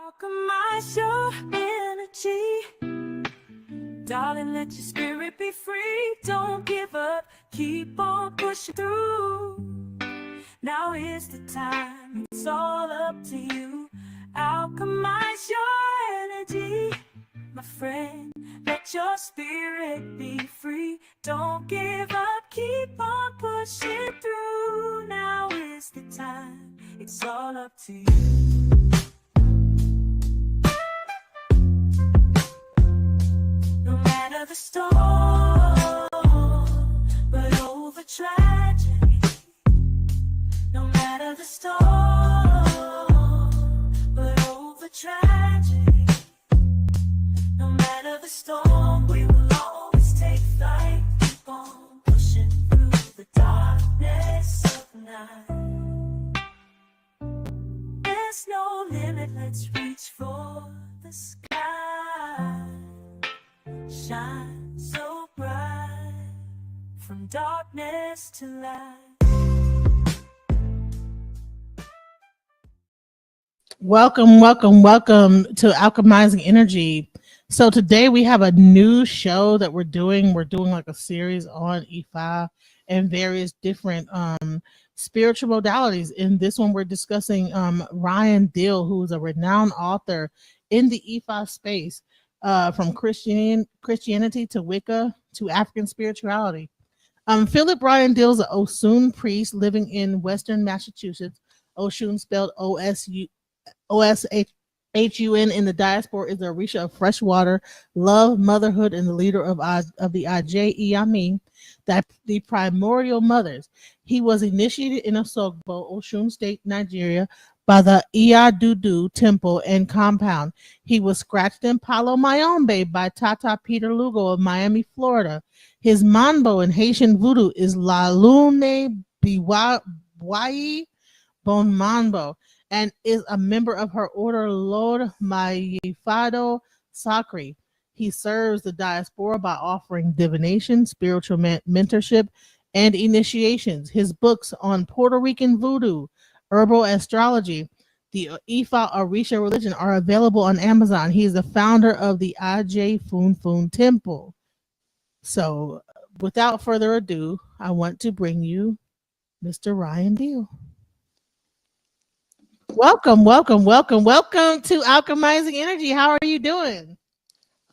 Alchemize your energy. Darling, let your spirit be free. Don't give up, keep on pushing through. Now is the time, it's all up to you. Alchemize your energy, my friend. Let your spirit be free. Don't give up, keep on pushing through. Now is the time, it's all up to you. No matter the storm, but over tragedy. No matter the storm, but over tragedy. No matter the storm, we will always take flight. Keep on pushing through the darkness of night. There's no limit, let's reach for the sky. Shine so bright, from darkness to light. Welcome to Alchemizing Energy. So today we have a new show that we're doing. We're doing like a series on E5 and various different spiritual modalities. In this one, we're discussing Ryan Dill, who is a renowned author in the E5 space. From Christianity to Wicca to African spirituality. Philip Ryan Dill is an Oshun priest living in Western Massachusetts. Oshun, spelled Oshun in the diaspora, is a Orisha of fresh water, love, motherhood, and the leader of the Ajay Iyami, that the primordial mothers. He was initiated in Osogbo, Osun State, Nigeria, by the Iyadudu temple and compound. He was scratched in Palo Mayombe by Tata Peter Lugo of Miami, Florida. His manbo in Haitian voodoo is La Lune Biwayi Bon Manbo, and is a member of her order Lord Mayefado Sakri. He serves the diaspora by offering divination, spiritual mentorship, and initiations. His books on Puerto Rican voodoo, herbal astrology, the Ifa Orisha religion are available on Amazon. He is the founder of the Ajay Funfun Temple. So, without further ado, I want to bring you Mr. Ryan Dill. Welcome to Alchemizing Energy. How are you doing?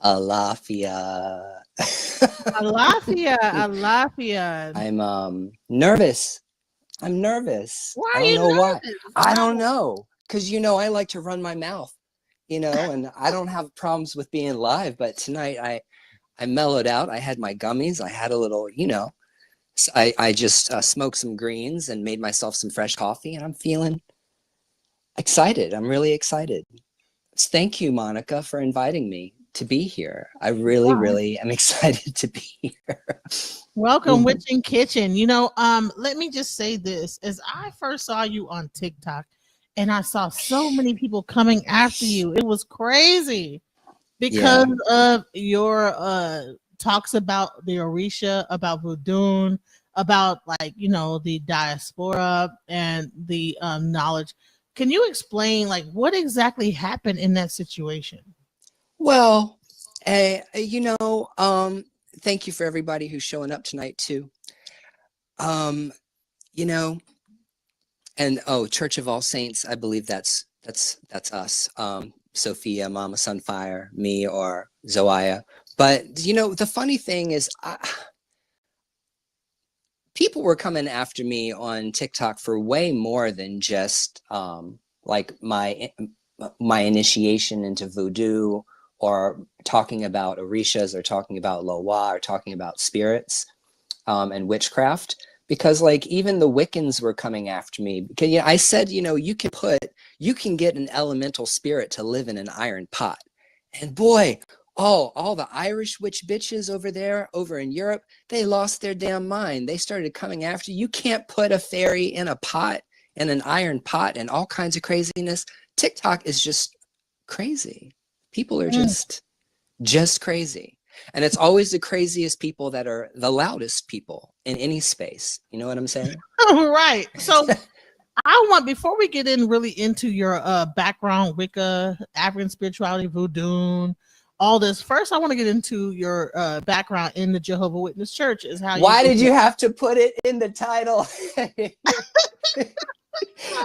Alafia. Alafia. I'm nervous. I'm nervous. Why are you nervous? I don't know. Because, I like to run my mouth, and I don't have problems with being live. But tonight I mellowed out. I had my gummies. I had a little, I just smoked some greens and made myself some fresh coffee. And I'm feeling excited. I'm really excited. Thank you, Monica, for inviting me to be here. I really am excited to be here. Welcome, Witching Kitchen. Let me just say this. As I first saw you on TikTok, and I saw so many people coming after you, it was crazy because of your talks about the Orisha, about voodoo, about the diaspora and the knowledge. Can you explain what exactly happened in that situation? Well, thank you for everybody who's showing up tonight too. And Church of All Saints, I believe that's us. Sophia, Mama Sunfire, me, or Zoaya. But the funny thing is, people were coming after me on TikTok for way more than just my initiation into voodoo, or talking about Orishas, or talking about Loa, or talking about spirits and witchcraft. Because even the Wiccans were coming after me. Because I said, you can get an elemental spirit to live in an iron pot. And boy, all the Irish witch bitches over in Europe, they lost their damn mind. They started coming after you. You can't put a fairy in a pot, in an iron pot, and all kinds of craziness. TikTok is just crazy. People are just crazy. And it's always the craziest people that are the loudest people in any space. You know what I'm saying? Right. So I want, before we get in really into your background, Wicca, African spirituality, voodoo, all this. First, I want to get into your background in the Jehovah Witness Church. Is how you Why get did you have to put it in the title?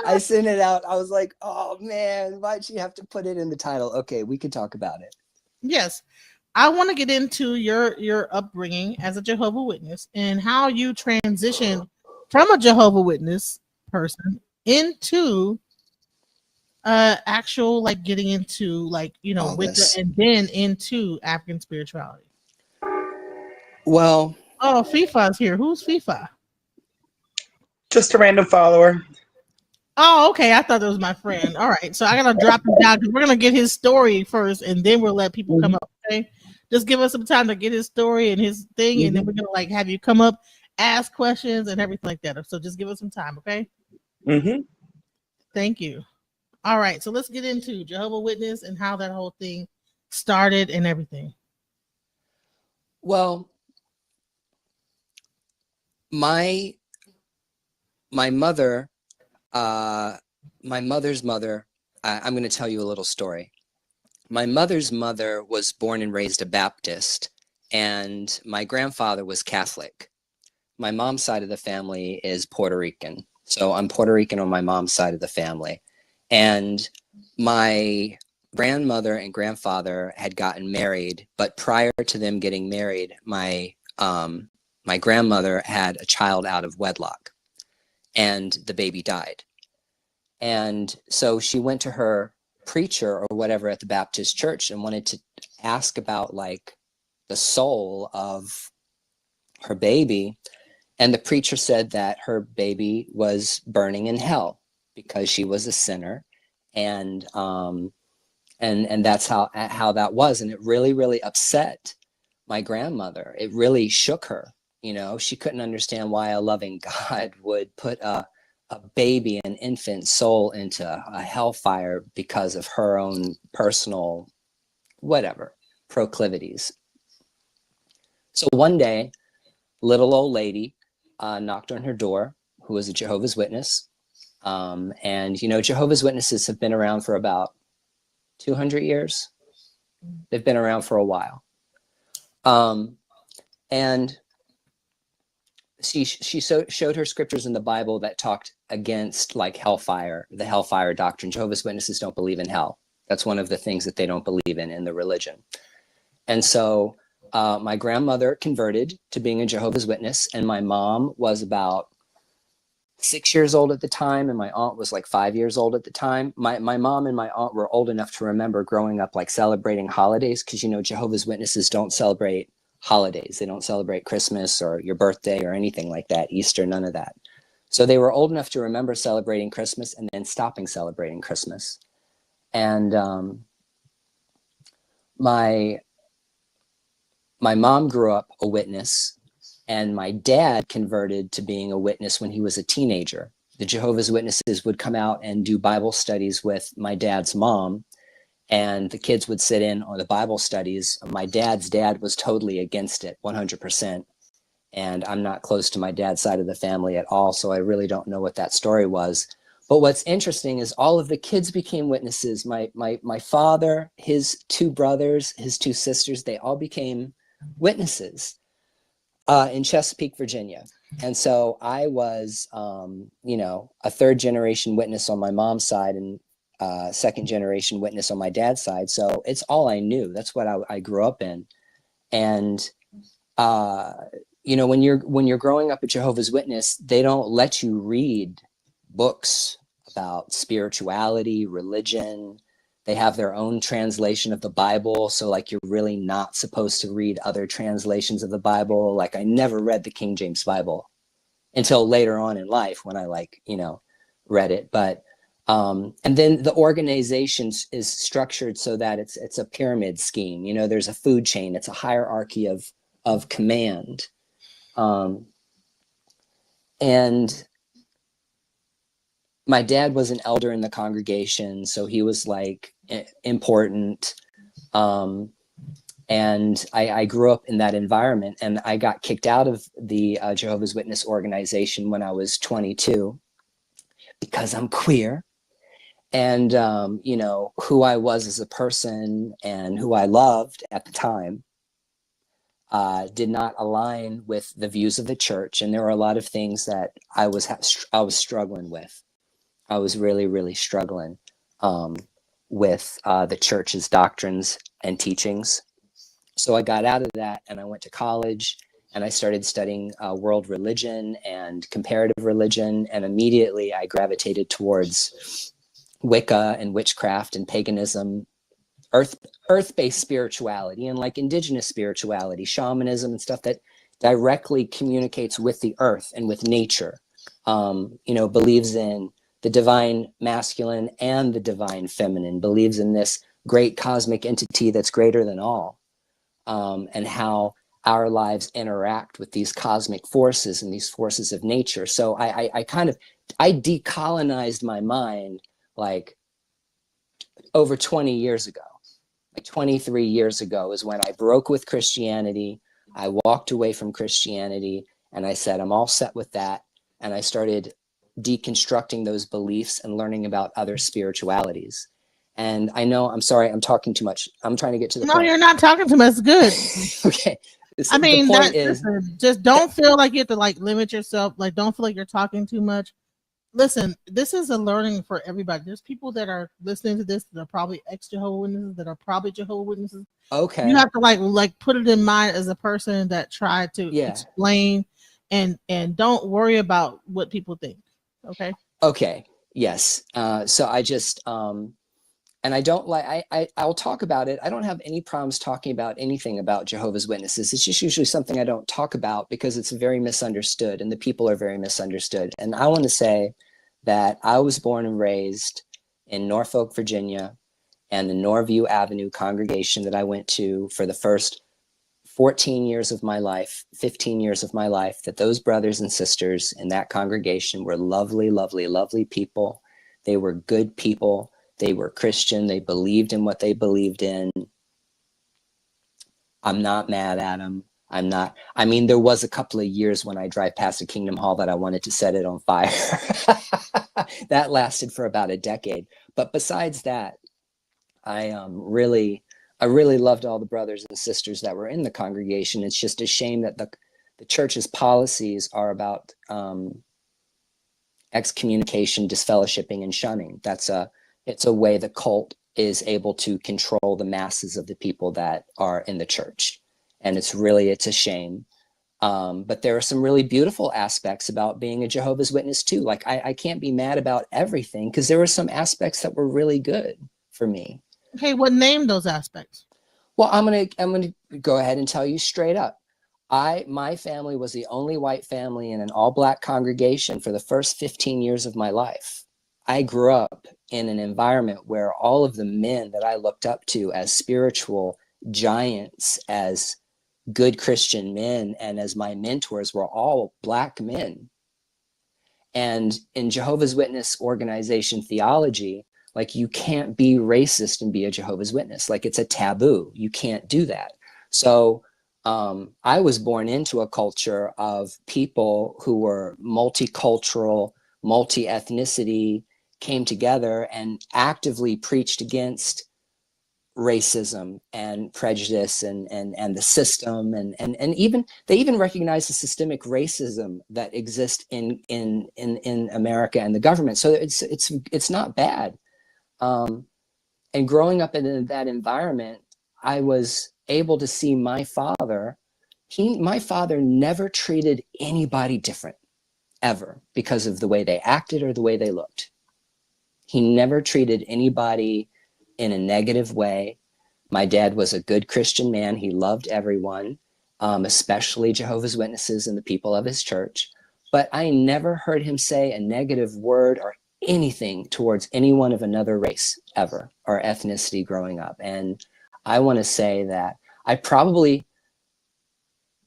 I sent it out. I was like, oh man, why'd she have to put it in the title? Okay, we can talk about it. Yes. I want to get into your upbringing as a Jehovah Witness and how you transitioned from a Jehovah Witness person into actual, like, getting into, like, All Wicca, this. and then into African spirituality. Well, Oh, FIFA's here. Who's FIFA? Just a random follower. Oh, okay. I thought that was my friend. All right. So I gotta drop him down because we're gonna get his story first, and then we'll let people come up. Okay. Just give us some time to get his story and his thing, and then we're gonna, like, have you come up, ask questions and everything like that. So just give us some time, okay? Mm-hmm. Thank you. All right. So let's get into Jehovah Witness and how that whole thing started and everything. well, my mother, my mother's mother, I'm going to tell you a little story. My mother's mother was born and raised a Baptist, and my grandfather was Catholic. My mom's side of the family is Puerto Rican. So I'm Puerto Rican on my mom's side of the family. And my grandmother and grandfather had gotten married, but prior to them getting married, my grandmother had a child out of wedlock, and the baby died. And so she went to her preacher or whatever at the Baptist church and wanted to ask about, like, the soul of her baby. And the preacher said that her baby was burning in hell because she was a sinner. And that's how that was. And it really, really upset my grandmother. It really shook her. She couldn't understand why a loving God would put a baby, an infant soul, into a hellfire because of her own personal, whatever, proclivities. So one day, little old lady knocked on her door, who was a Jehovah's Witness. And Jehovah's Witnesses have been around for about 200 years. They've been around for a while. And she showed her scriptures in the Bible that talked against, like, hellfire, the hellfire doctrine. Jehovah's Witnesses don't believe in hell. That's one of the things that they don't believe in the religion. And so my grandmother converted to being a Jehovah's Witness, and my mom was about 6 years old at the time, and my aunt was like 5 years old at the time. My mom and my aunt were old enough to remember growing up, like, celebrating holidays, because Jehovah's Witnesses don't celebrate holidays. They don't celebrate Christmas or your birthday or anything like that, Easter, none of that. So they were old enough to remember celebrating Christmas and then stopping celebrating Christmas. And my mom grew up a witness, and my dad converted to being a witness when he was a teenager. The Jehovah's Witnesses would come out and do Bible studies with my dad's mom, and the kids would sit in on the Bible studies. My dad's dad was totally against it, 100%. And I'm not close to my dad's side of the family at all, so I really don't know what that story was. But what's interesting is all of the kids became witnesses. My father, his two brothers, his two sisters, they all became witnesses in Chesapeake, Virginia. And so I was, a third generation witness on my mom's side, and second generation witness on my dad's side. So it's all I knew. That's what I grew up in. And when you're growing up a Jehovah's Witness, they don't let you read books about spirituality, religion. They have their own translation of the Bible. So, like, you're really not supposed to read other translations of the Bible. Like, I never read the King James Bible until later on in life when I, read it. But and then the organization is structured so that it's a pyramid scheme. There's a food chain. It's a hierarchy of command. And my dad was an elder in the congregation, so he was, like, important. And I grew up in that environment, and I got kicked out of the Jehovah's Witness organization when I was 22 because I'm queer, and you know, who I was as a person and who I loved at the time did not align with the views of the church, and there were a lot of things that I was struggling with. I was really, really struggling with the church's doctrines and teachings. So I got out of that and I went to college and I started studying world religion and comparative religion. And immediately I gravitated towards Wicca and witchcraft and paganism, earth-based spirituality and like indigenous spirituality, shamanism and stuff that directly communicates with the earth and with nature. You know, believes in the divine masculine and the divine feminine, believes in this great cosmic entity that's greater than all, and how our lives interact with these cosmic forces and these forces of nature. So I decolonized my mind like over 20 years ago. Like 23 years ago is when I broke with Christianity. I walked away from Christianity and I said, I'm all set with that. And I started deconstructing those beliefs and learning about other spiritualities. And I know, I'm sorry, I'm talking too much. I'm trying to get to the No, point. you're not talking too much. It's good. Okay. I mean, the point is, listen, just don't feel like you have to like limit yourself. Like, don't feel like you're talking too much. Listen, this is a learning for everybody. There's people that are listening to this that are probably ex-Jehovah Witnesses, that are probably Jehovah Witnesses. okay. You have to like put it in mind as a person that tried to explain, and don't worry about what people think. Okay. Okay. Yes. So I just and I don't like, I'll talk about it. I don't have any problems talking about anything about Jehovah's Witnesses. It's just usually something I don't talk about because it's very misunderstood and the people are very misunderstood. And I want to say that I was born and raised in Norfolk, Virginia, and the Norview Avenue congregation that I went to for the first 14 years of my life, 15 years of my life, that those brothers and sisters in that congregation were lovely, lovely, lovely people. They were good people. They were Christian. They believed in what they believed in. I'm not mad at them. I'm not. I mean, there was a couple of years when I drive past a Kingdom Hall that I wanted to set it on fire. That lasted for about a decade. But besides that, I really loved all the brothers and sisters that were in the congregation. It's just a shame that the church's policies are about excommunication, disfellowshipping, and shunning. It's a way the cult is able to control the masses of the people that are in the church. And it's a shame. But there are some really beautiful aspects about being a Jehovah's Witness too. Like I can't be mad about everything because there were some aspects that were really good for me. Okay, what name those aspects? Well, I'm gonna go ahead and tell you straight up. My family was the only white family in an all-black congregation for the first 15 years of my life. I grew up in an environment where all of the men that I looked up to as spiritual giants, as good Christian men, and as my mentors were all Black men. And in Jehovah's Witness organization theology, like you can't be racist and be a Jehovah's Witness. Like it's a taboo. You can't do that. So I was born into a culture of people who were multicultural, multi-ethnicity, came together and actively preached against racism and prejudice and the system and even they even recognize the systemic racism that exists in America and the government. So it's not bad. And growing up in that environment, I was able to see my father. My father never treated anybody different ever because of the way they acted or the way they looked. He never treated anybody in a negative way. My dad was a good Christian man. He loved everyone, especially Jehovah's Witnesses and the people of his church. But I never heard him say a negative word or anything towards anyone of another race ever or ethnicity growing up. And I want to say that I probably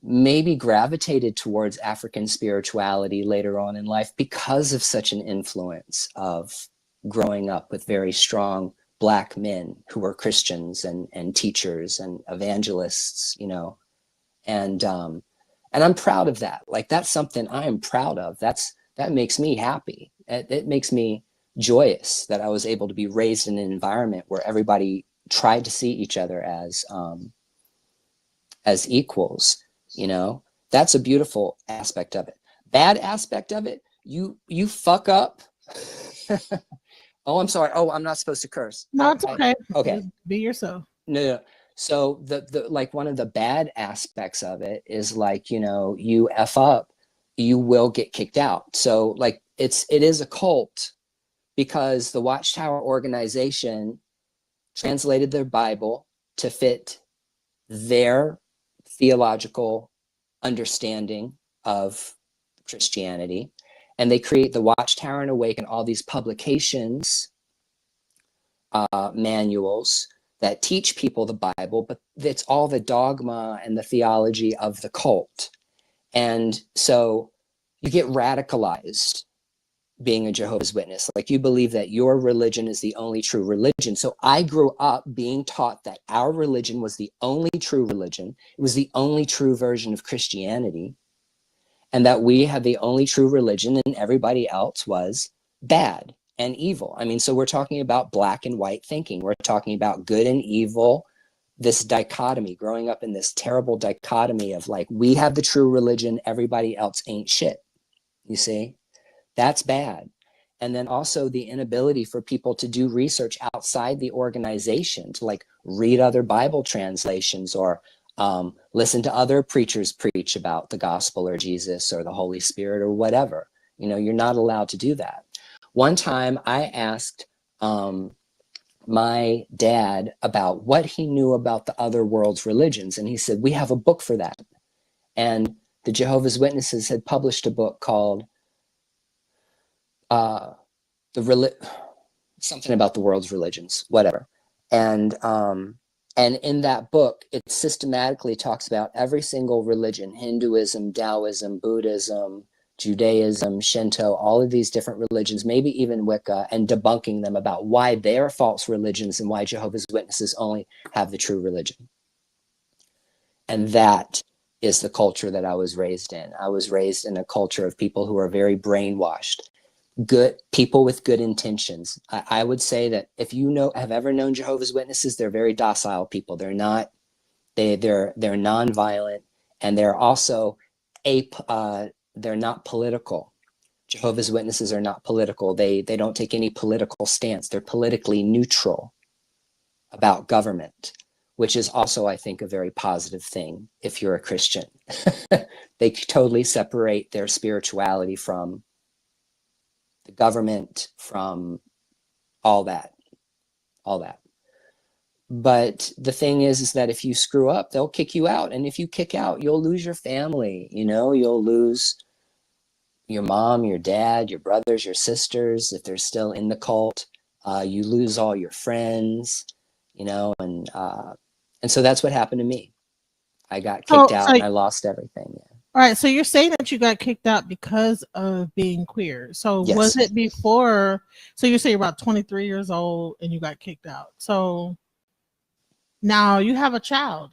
maybe gravitated towards African spirituality later on in life because of such an influence of growing up with very strong Black men who were Christians and teachers and evangelists, you know, and I'm proud of that. Like that's something I am proud of. That makes me happy. It makes me joyous that I was able to be raised in an environment where everybody tried to see each other as equals. You know, that's a beautiful aspect of it. Bad aspect of it, you fuck up. Oh, I'm sorry. Oh, I'm not supposed to curse. No, it's okay. Okay. Just be yourself. No. So the like one of the bad aspects of it is like, you know, you F up, you will get kicked out. So like it is a cult because the Watchtower organization translated their Bible to fit their theological understanding of Christianity. And they create the Watchtower and Awaken, all these publications, manuals that teach people the Bible, but it's all the dogma and the theology of the cult. And so you get radicalized being a Jehovah's Witness. Like you believe that your religion is the only true religion. So I grew up being taught that our religion was the only true religion. It was the only true version of Christianity. And that we had the only true religion and everybody else was bad and evil. I mean, so we're talking about black and white thinking. We're talking about good and evil, this dichotomy, growing up in this terrible dichotomy of like, we have the true religion, everybody else ain't shit. You see, that's bad. And then also the inability for people to do research outside the organization, to like read other Bible translations or listen to other preachers preach about the gospel or Jesus or the Holy Spirit or whatever. You know, you're not allowed to do that. One time I asked my dad about what he knew about the other world's religions. And he said, we have a book for that. And the Jehovah's Witnesses had published a book called something about the world's religions, whatever. And in that book, it systematically talks about every single religion: Hinduism, Taoism, Buddhism, Judaism, Shinto, all of these different religions, maybe even Wicca, and debunking them about why they're false religions and why Jehovah's Witnesses only have the true religion. And that is the culture that I was raised in. I was raised in a culture of people who are very brainwashed, good people with good intentions. I would say that if you have ever known Jehovah's Witnesses, they're very docile people. They're nonviolent, and they're also they're not political. Jehovah's Witnesses are not political. They don't take any political stance. They're politically neutral about government, which is also, I think, a very positive thing if you're a Christian. They totally separate their spirituality from the government, from all that. But the thing is that if you screw up, they'll kick you out. And if you kick out, you'll lose your family. You know, you'll lose your mom, your dad, your brothers, your sisters, if they're still in the cult. You lose all your friends, you know, and so that's what happened to me. I got kicked out and I lost everything. Yeah. All right, so you're saying that you got kicked out because of being queer. So Yes. Was it before? So you say you're about 23 years old and you got kicked out. So now you have a child.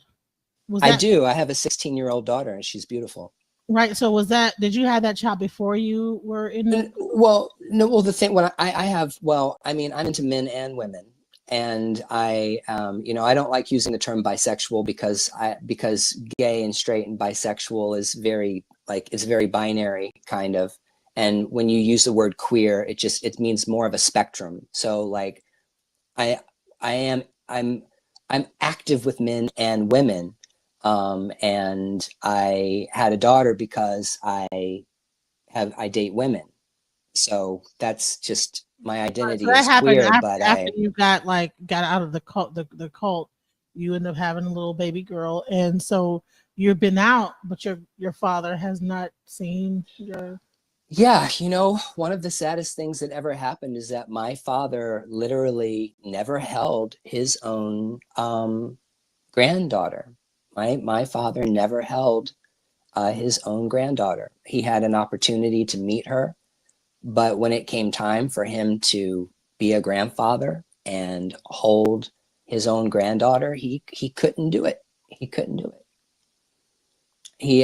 I do. I have a 16-year-old daughter and she's beautiful. Right. So did you have that child before you were in the... Well, no, the thing, when I have, I mean, I'm into men and women. And I, you know, I don't like using the term bisexual because gay and straight and bisexual is very binary kind of. And when you use the word queer, it means more of a spectrum. So like, I'm active with men and women, and I had a daughter because I date women. So that's just, my identity is queer, but after you got out of the cult, you end up having a little baby girl, and so you've been out, but your father has not seen your... Yeah, you know, one of the saddest things that ever happened is that my father literally never held his own granddaughter. My father never held his own granddaughter. He had an opportunity to meet her, but when it came time for him to be a grandfather and hold his own granddaughter, he couldn't do it. He couldn't do it.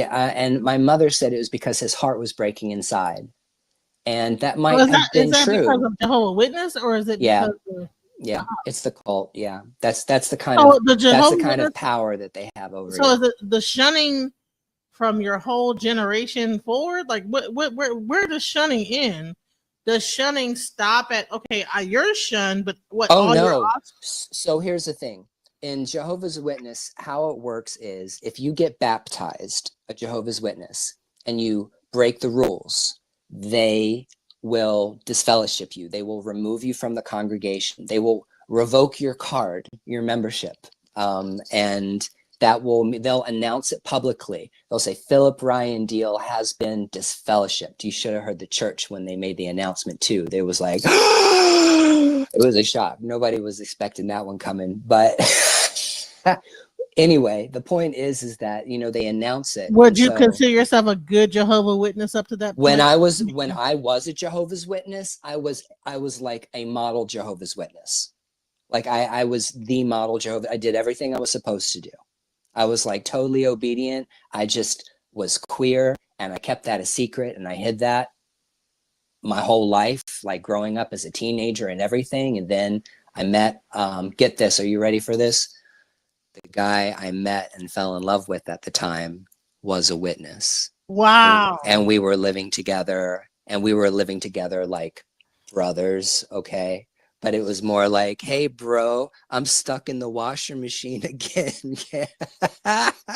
And my mother said it was because his heart was breaking inside. And that So might is have that been because true. of Jehovah Witness, or is it Yeah, because of yeah, it's the cult. Yeah, that's the kind so of the that's the Jehovah kind Witness? of power that they have over So you. is it the shunning from your whole generation forward? Like where does shunning end? Does shunning stop at okay? You're shunned, but what Oh all your no. offspring? So here's the thing. In Jehovah's Witness, how it works is if you get baptized, a Jehovah's Witness, and you break the rules, they will disfellowship you. They will remove you from the congregation. They will revoke your card, your membership. And they'll announce it publicly. They'll say, Philip Ryan Deal has been disfellowshipped. You should have heard the church when they made the announcement too. They was like, it was a shock. Nobody was expecting that one coming. But anyway, the point is that, they announce it. Would And you so consider yourself a good Jehovah Witness up to that when point? I was a Jehovah's Witness, I was like a model Jehovah's Witness. Like I was the model Jehovah. I did everything I was supposed to do. I was like totally obedient. I just was queer and I kept that a secret and I hid that my whole life, like growing up as a teenager and everything. And then I met, get this, are you ready for this? The guy I met and fell in love with at the time was a witness. Wow. And we were living together like brothers, okay? But it was more like, hey, bro, I'm stuck in the washer machine again.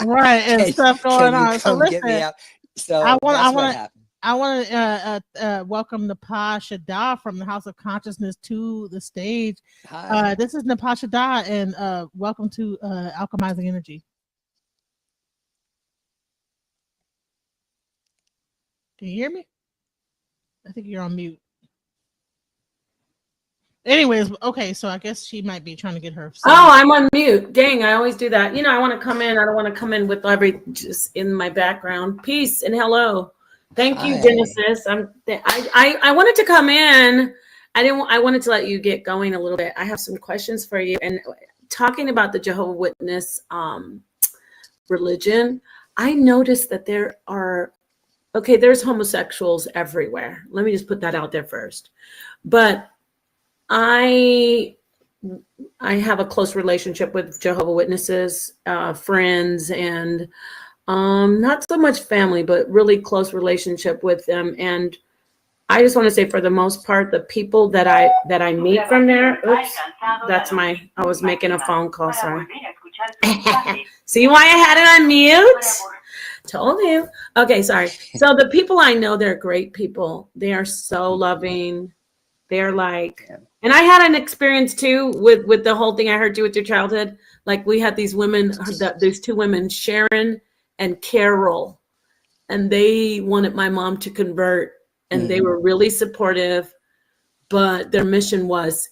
Right, and stuff going Can you on. So come get me listen, out? I So want I that's what want to happened. I want to welcome Napasha Da from the House of Consciousness to the stage. Hi. This is Napasha Da, and welcome to Alchemizing Energy. Can you hear me? I think you're on mute. Anyways, okay, so I guess she might be trying to get her. Oh, I'm on mute. Dang, I always do that. I want to come in. I don't want to come in with just in my background. Peace and hello. Thank you, Hi. Genesis. I wanted to come in. I wanted to let you get going a little bit. I have some questions for you. And talking about the Jehovah Witness religion, I noticed that there's homosexuals everywhere. Let me just put that out there first. But I have a close relationship with Jehovah Witnesses, friends, and not so much family, but really close relationship with them. And I just want to say, for the most part, the people that I meet from there. Oops, I was making a phone call. Sorry. See why I had it on mute? Told you. Okay, sorry. So the people I know, they're great people. They are so loving. They're like, and I had an experience too with the whole thing. I heard you with your childhood. Like we had these women, there's two women, Sharon and Carol, and they wanted my mom to convert, and they were really supportive. But their mission was,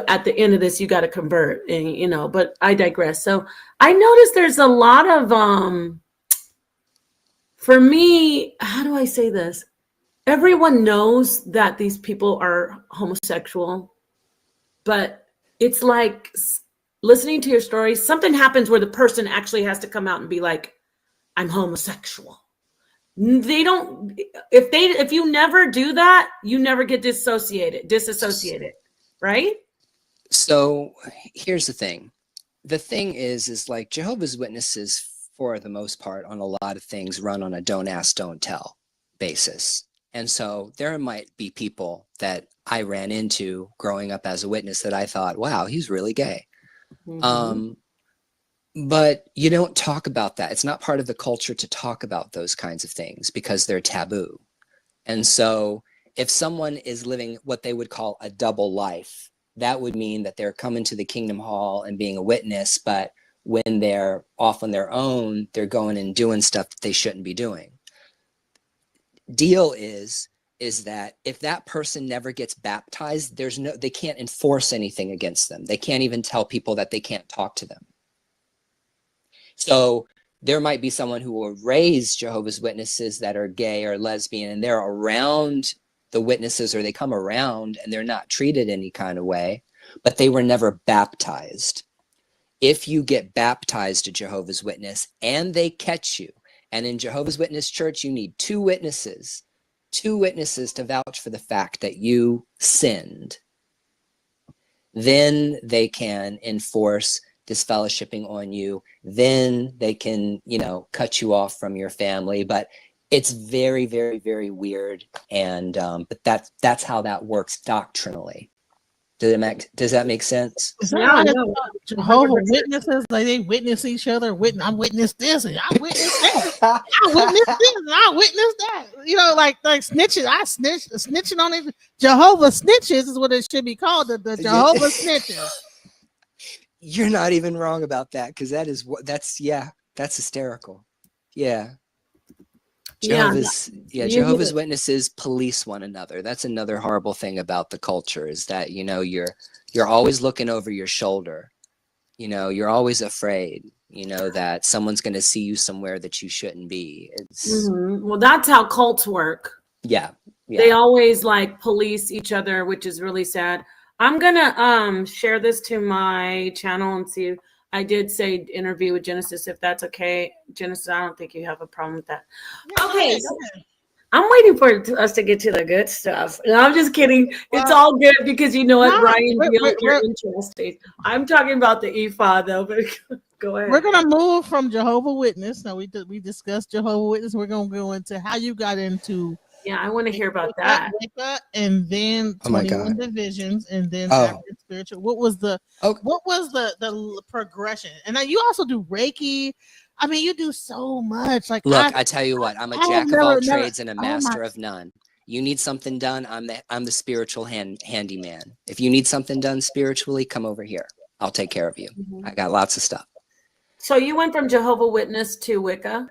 at the end of this, you got to convert, and But I digress. So I noticed there's a lot of for me. How do I say this? Everyone knows that these people are homosexual, but it's like listening to your stories, something happens where the person actually has to come out and be like, I'm homosexual. They don't, if you never do that, you never get disassociated, right? So here's the thing. The thing is like Jehovah's Witnesses, for the most part, on a lot of things, run on a don't ask, don't tell basis. And so there might be people that I ran into growing up as a witness that I thought, wow, he's really gay. But you don't talk about that. It's not part of the culture to talk about those kinds of things because they're taboo. And so if someone is living what they would call a double life, that would mean that they're coming to the Kingdom Hall and being a witness, but when they're off on their own, they're going and doing stuff that they shouldn't be doing. Deal is that if that person never gets baptized, they can't enforce anything against them. They can't even tell people that they can't talk to them. So there might be someone who will raise Jehovah's Witnesses that are gay or lesbian, and they're around the witnesses, or they come around and they're not treated any kind of way, but they were never baptized. If you get baptized, a Jehovah's Witness, and they catch you, and in Jehovah's Witness church, you need 2 witnesses 2 witnesses to vouch for the fact that you sinned, then they can enforce disfellowshipping on you. Then they can, you know, cut you off from your family. But it's very, very, very weird. And but that's how that works doctrinally. Does that make sense? Is that Yeah, how no, Jehovah 100%. Witnesses, like they witness each other? I witnessed this and I witnessed that. I witnessed this and I witnessed that. You know, like snitching. Snitching on it. Jehovah snitches is what it should be called. The Jehovah snitches. You're not even wrong about that, because that's hysterical. Yeah. Jehovah's Witnesses police one another. That's another horrible thing about the culture, is that, you know, you're always looking over your shoulder. You know, you're always afraid, you know, that someone's going to see you somewhere that you shouldn't be. It's Well, that's how cults work. yeah. They always like police each other, which is really sad. I'm gonna share this to my channel and see. I did say interview with Genesis, if that's okay. Genesis, I don't think you have a problem with that. Okay, so I'm waiting for us to get to the good stuff. No, I'm just kidding. It's all good because you know what, Brian, you're interested. I'm talking about the ephod though, but go ahead. We're gonna move from Jehovah Witness. Now we discussed Jehovah Witness. We're gonna go into how you got into. Yeah, I want to hear about that. And then 21 divisions, and then spiritual. What was the progression? And now you also do Reiki. I mean, you do so much. Like, look, I tell you what, I'm a jack of all trades and a master of none. You need something done, I'm the spiritual handyman. If you need something done spiritually, come over here. I'll take care of you. I got lots of stuff. So you went from Jehovah Witness to Wicca?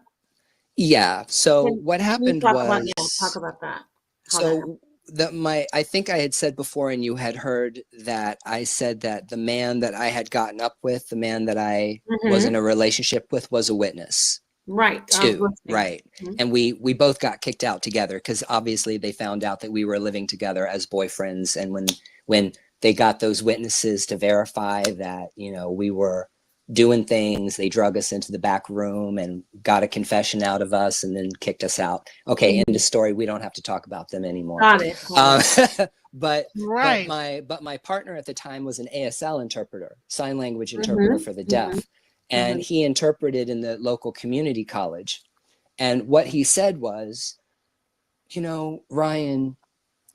Yeah. So what happened was, talk about that. So I think I had said before, and you had heard that I said that the man that I had gotten up with, the man that I was in a relationship with, was a witness. Right. Too. Right. And we both got kicked out together, because obviously they found out that we were living together as boyfriends. And when they got those witnesses to verify that, you know, we were doing things, they drug us into the back room and got a confession out of us and then kicked us out. Okay, end of story. We don't have to talk about them anymore. Got it. But my partner at the time was an ASL interpreter, sign language interpreter for the deaf. And he interpreted in the local community college. And what he said was, you know, Ryan,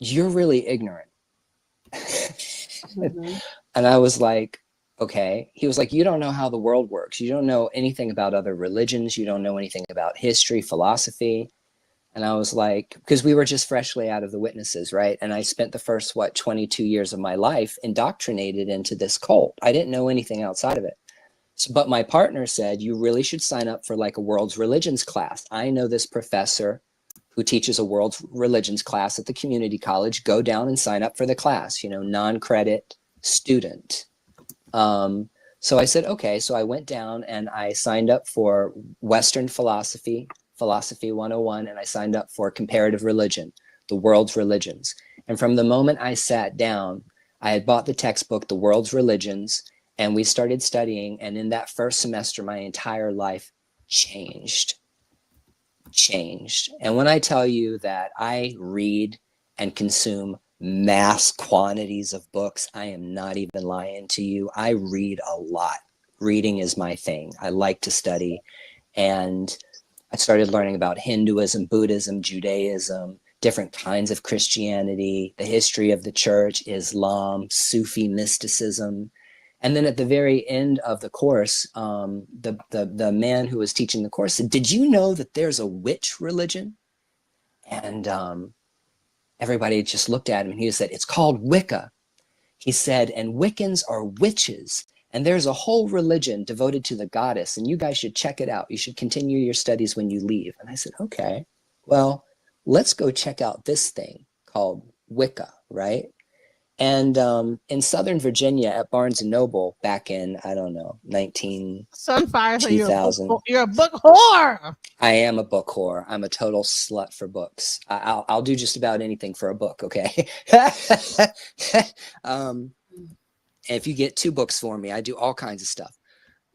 you're really ignorant. And I was like, okay. He was like, you don't know how the world works. You don't know anything about other religions. You don't know anything about history, philosophy. And I was like, because we were just freshly out of the witnesses, right? And I spent the first, 22 years of my life indoctrinated into this cult. I didn't know anything outside of it. So, but my partner said, you really should sign up for like a world's religions class. I know this professor who teaches a world's religions class at the community college. Go down and sign up for the class, you know, non-credit student. So I said, okay. So I went down and I signed up for Western philosophy 101, and I signed up for comparative religion, the world's religions. And from the moment I sat down, I had bought the textbook, The World's Religions, and we started studying. And in that first semester, my entire life changed. And when I tell you that I read and consume mass quantities of books, I am not even lying to you. I read a lot. Reading is my thing. I like to study. And I started learning about Hinduism, Buddhism, Judaism, different kinds of Christianity, the history of the church, Islam, Sufi mysticism. And then at the very end of the course, the man who was teaching the course said, did you know that there's a witch religion? And everybody just looked at him, and he said, it's called Wicca. He said, and Wiccans are witches. And there's a whole religion devoted to the goddess, and you guys should check it out. You should continue your studies when you leave. And I said, okay, well, let's go check out this thing called Wicca, right? And in Southern Virginia at Barnes & Noble back in, I don't know, 2000. So you're a book whore. I am a book whore. I'm a total slut for books. I'll do just about anything for a book, okay? If you get 2 books for me, I do all kinds of stuff.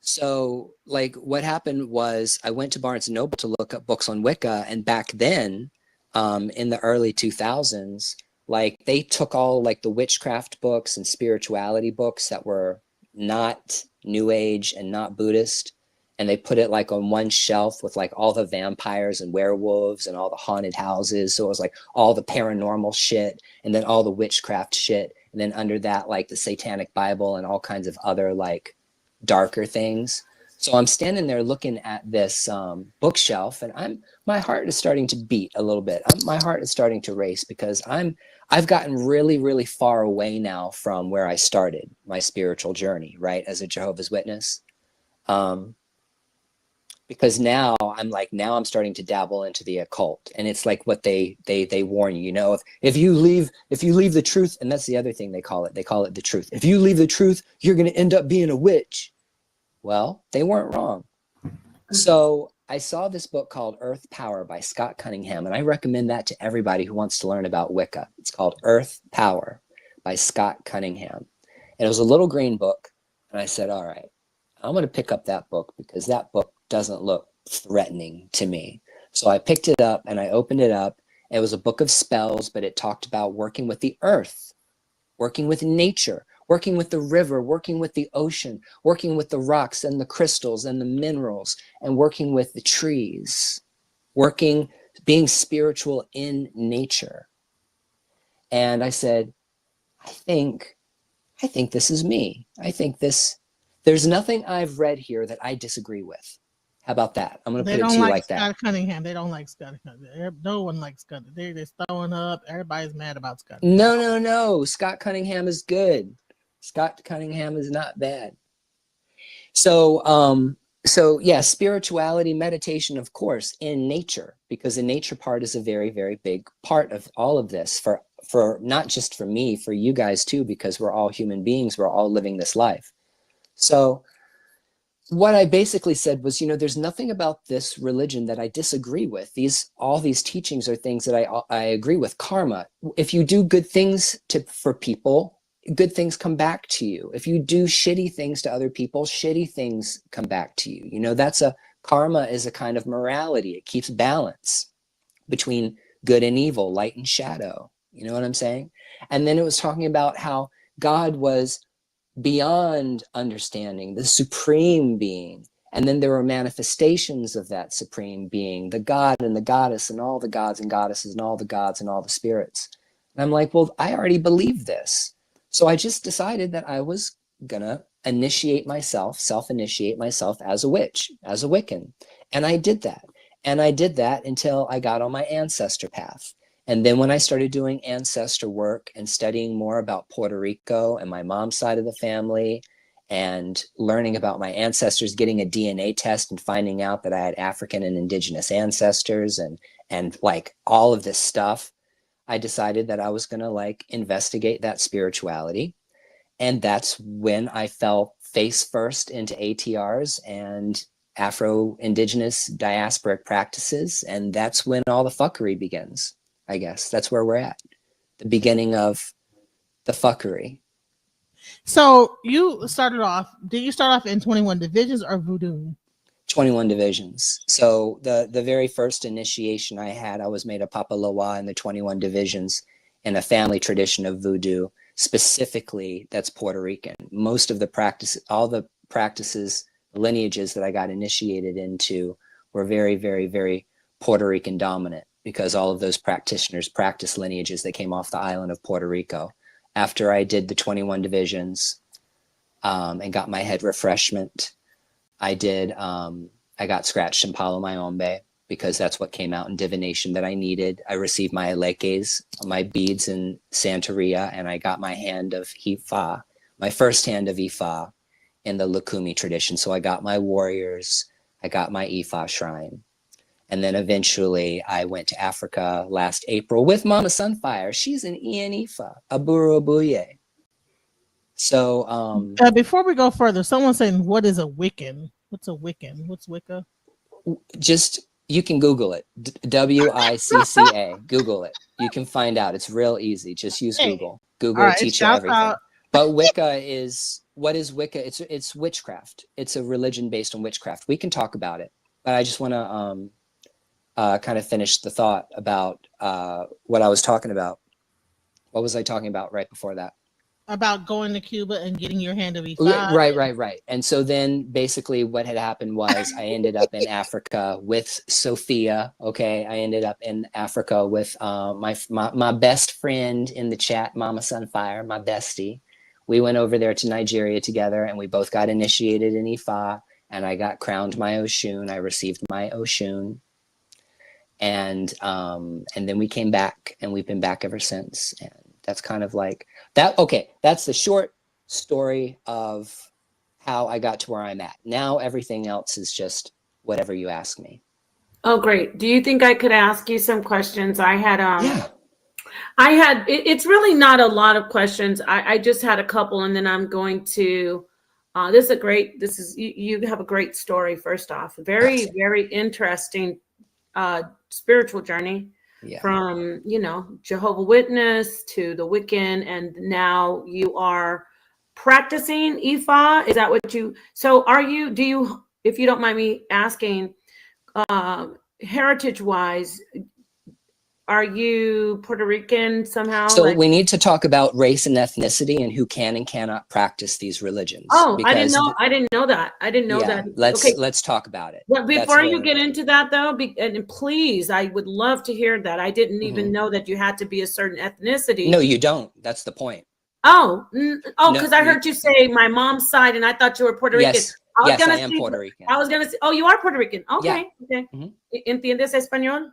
So like what happened was I went to Barnes & Noble to look up books on Wicca. And back then, in the early 2000s, like they took all like the witchcraft books and spirituality books that were not New Age and not Buddhist, and they put it like on one shelf with like all the vampires and werewolves and all the haunted houses. So it was like all the paranormal shit and then all the witchcraft shit. And then under that, like the Satanic Bible and all kinds of other like darker things. So I'm standing there looking at this bookshelf, and my heart is starting to beat a little bit. My heart is starting to race because I've gotten really, really far away now from where I started my spiritual journey, right, as a Jehovah's Witness. Because now I'm starting to dabble into the occult, and it's like what they warn you, you know, if you leave the truth, and that's the other thing they call it the truth. If you leave the truth, you're going to end up being a witch. Well, they weren't wrong. So I saw this book called Earth Power by Scott Cunningham, and I recommend that to everybody who wants to learn about Wicca. It's called Earth Power by Scott Cunningham. And it was a little green book, and I said, all right, I'm going to pick up that book because that book doesn't look threatening to me. So I picked it up and I opened it up. It was a book of spells, but it talked about working with the earth, working with nature, working with the river, working with the ocean, working with the rocks and the crystals and the minerals, and working with the trees, being spiritual in nature. And I said, I think this is me. There's nothing I've read here that I disagree with. How about that? I'm going to put it to you like that. Scott Cunningham. They don't like Scott Cunningham. No one likes Scott. They're just throwing up. Everybody's mad about Scott. No. Scott Cunningham is good. Scott Cunningham is not bad. So yeah, spirituality, meditation, of course, in nature, because the nature part is a very, very big part of all of this for not just for me, for you guys too, because we're all human beings. We're all living this life. So what I basically said was, you know, there's nothing about this religion that I disagree with. All these teachings are things that I agree with. Karma. If you do good things for people, good things come back to you. If you do shitty things to other people, shitty things come back to you. You know, karma is a kind of morality. It keeps balance between good and evil, light and shadow. You know what I'm saying? And then it was talking about how God was beyond understanding, the supreme being. And then there were manifestations of that supreme being, the God and the goddess and all the gods and goddesses and all the gods and all the spirits. And I'm like, well, I already believe this. So I just decided that I was gonna self-initiate myself as a witch, as a Wiccan. And I did that. And I did that until I got on my ancestor path. And then when I started doing ancestor work and studying more about Puerto Rico and my mom's side of the family and learning about my ancestors, getting a DNA test and finding out that I had African and indigenous ancestors and like all of this stuff, I decided that I was going to like investigate that spirituality. And that's when I fell face first into ATRs and Afro-Indigenous diasporic practices. And that's when all the fuckery begins. I guess that's where we're at, the beginning of the fuckery. So did you start off in 21 divisions or voodoo? 21 divisions. So the very first initiation I had, I was made a Papa Loa in the 21 divisions in a family tradition of voodoo, specifically that's Puerto Rican. Most of the practice, all the practices, lineages that I got initiated into were very, very, very Puerto Rican dominant, because all of those practitioners practice lineages that came off the island of Puerto Rico. After I did the 21 divisions and got my head refreshment, I got scratched in Palo Mayombe because that's what came out in divination that I needed. I received my aleques, my beads in Santeria, and I got my hand of Ifa, my first hand of Ifa in the Lukumi tradition. So I got my warriors, I got my Ifa shrine. And then eventually I went to Africa last April with Mama Sunfire. She's an Ian Ifa, Aburo Abuye. So before we go further, someone's saying, what is a Wiccan? What's a Wiccan? What's Wicca? Just, you can Google it. Wicca. Google it. You can find out. It's real easy. Just use Google. Google will teach you everything. But Wicca is, what is Wicca? It's witchcraft. It's a religion based on witchcraft. We can talk about it. But I just want to kind of finish the thought about what I was talking about. What was I talking about right before that? About going to Cuba and getting your hand of E5. Right. And so then basically what had happened was I ended up in Africa with Sophia. Okay. I ended up in Africa with my best friend in the chat, Mama Sunfire, my bestie. We went over there to Nigeria together and we both got initiated in Ifa, and I got crowned my Oshun. I received my Oshun. And then we came back, and we've been back ever since. And that's kind of like that. Okay. That's the short story of how I got to where I'm at. Now everything else is just whatever you ask me. Oh, great. Do you think I could ask you some questions? I had Yeah. it's really not a lot of questions. I just had a couple, and then I'm going to you have a great story. First off, very, very interesting spiritual journey. Yeah. From, Jehovah Witness to the Wiccan, and now you are practicing Ifa. Is that what so if you don't mind me asking, heritage wise, are you Puerto Rican somehow? So we need to talk about race and ethnicity and who can and cannot practice these religions. Oh, I didn't know that. Let's talk about it. Well, before you get into that, though, and please, I would love to hear that. I didn't even know that you had to be a certain ethnicity. No, you don't. That's the point. Because I heard you say my mom's side, and I thought you were Puerto Rican. Yes, I am Puerto Rican. I was going to say, oh, you are Puerto Rican. Okay. Yeah. Okay. ¿Entiendes español?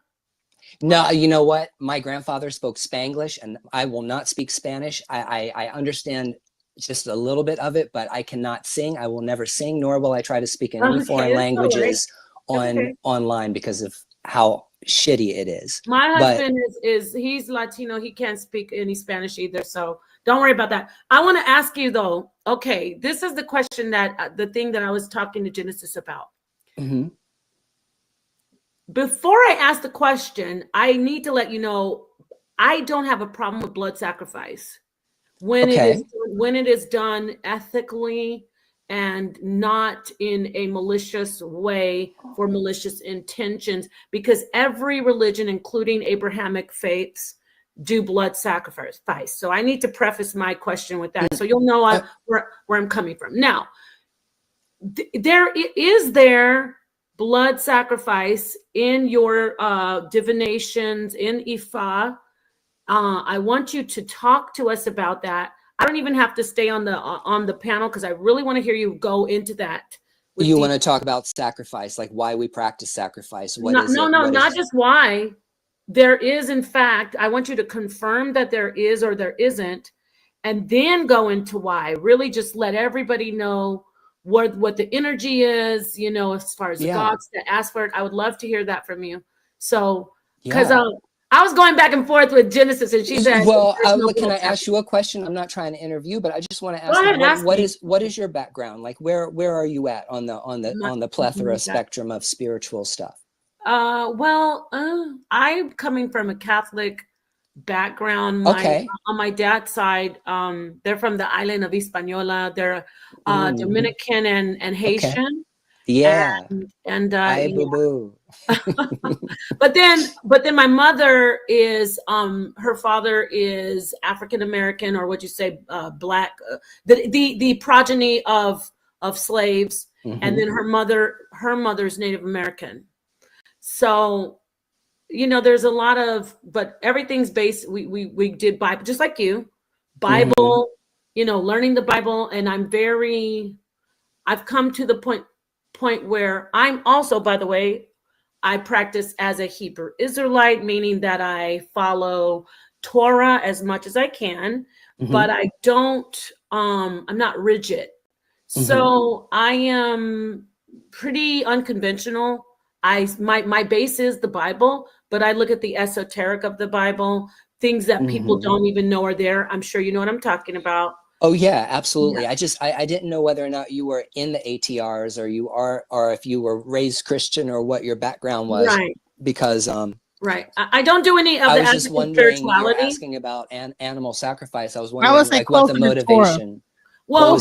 No, you know what? My grandfather spoke Spanglish, and I will not speak Spanish. I understand just a little bit of it, but I cannot sing. I will never sing, nor will I try to speak in any foreign languages online because of how shitty it is. My husband he's Latino. He can't speak any Spanish either, so don't worry about that. I want to ask you though. Okay, this is the question the thing that I was talking to Genesis about. Mm-hmm. Before I ask the question, I need to let you know I don't have a problem with blood sacrifice when it is done ethically and not in a malicious way for malicious intentions, because every religion, including Abrahamic faiths, do blood sacrifice. So I need to preface my question with that, so you'll know where I'm coming from. Now, is there blood sacrifice in your divinations in Ifa? I want you to talk to us about that. I don't even have to stay on the panel because I really want to hear you go into that. You want to talk about sacrifice, like why we practice sacrifice? Not just why. There is, in fact, I want you to confirm that there is or there isn't, and then go into why. Really just let everybody know what the energy is, as far as the gods that ask for it. I would love to hear that from you. So, because I was going back and forth with Genesis, and she said, "Well, can I ask you a question? I'm not trying to interview, but I just want to ask you, what is your background? Like, where are you at on the plethora spectrum of spiritual stuff?" I'm coming from a Catholic background. On my dad's side, they're from the island of Hispaniola. They're Dominican and Haitian. Okay. Yeah. But then my mother is her father is African American, or what you say, black, the progeny of slaves, and then her mother's Native American. So there's a lot of, but everything's based. We did Bible, just like you, Bible, learning the Bible. And I've come to the point where I'm also, by the way, I practice as a Hebrew Israelite, meaning that I follow Torah as much as I can, but I don't, I'm not rigid. So I am pretty unconventional. My base is the Bible, but I look at the esoteric of the Bible, things that people don't even know are there. I'm sure you know what I'm talking about. Oh yeah, absolutely. Yeah. I didn't know whether or not you were in the ATRs or if you were raised Christian or what your background was. Right. Because right. I don't do any of the just wondering, spirituality. You were asking about animal sacrifice. I was wondering what the motivation. Well,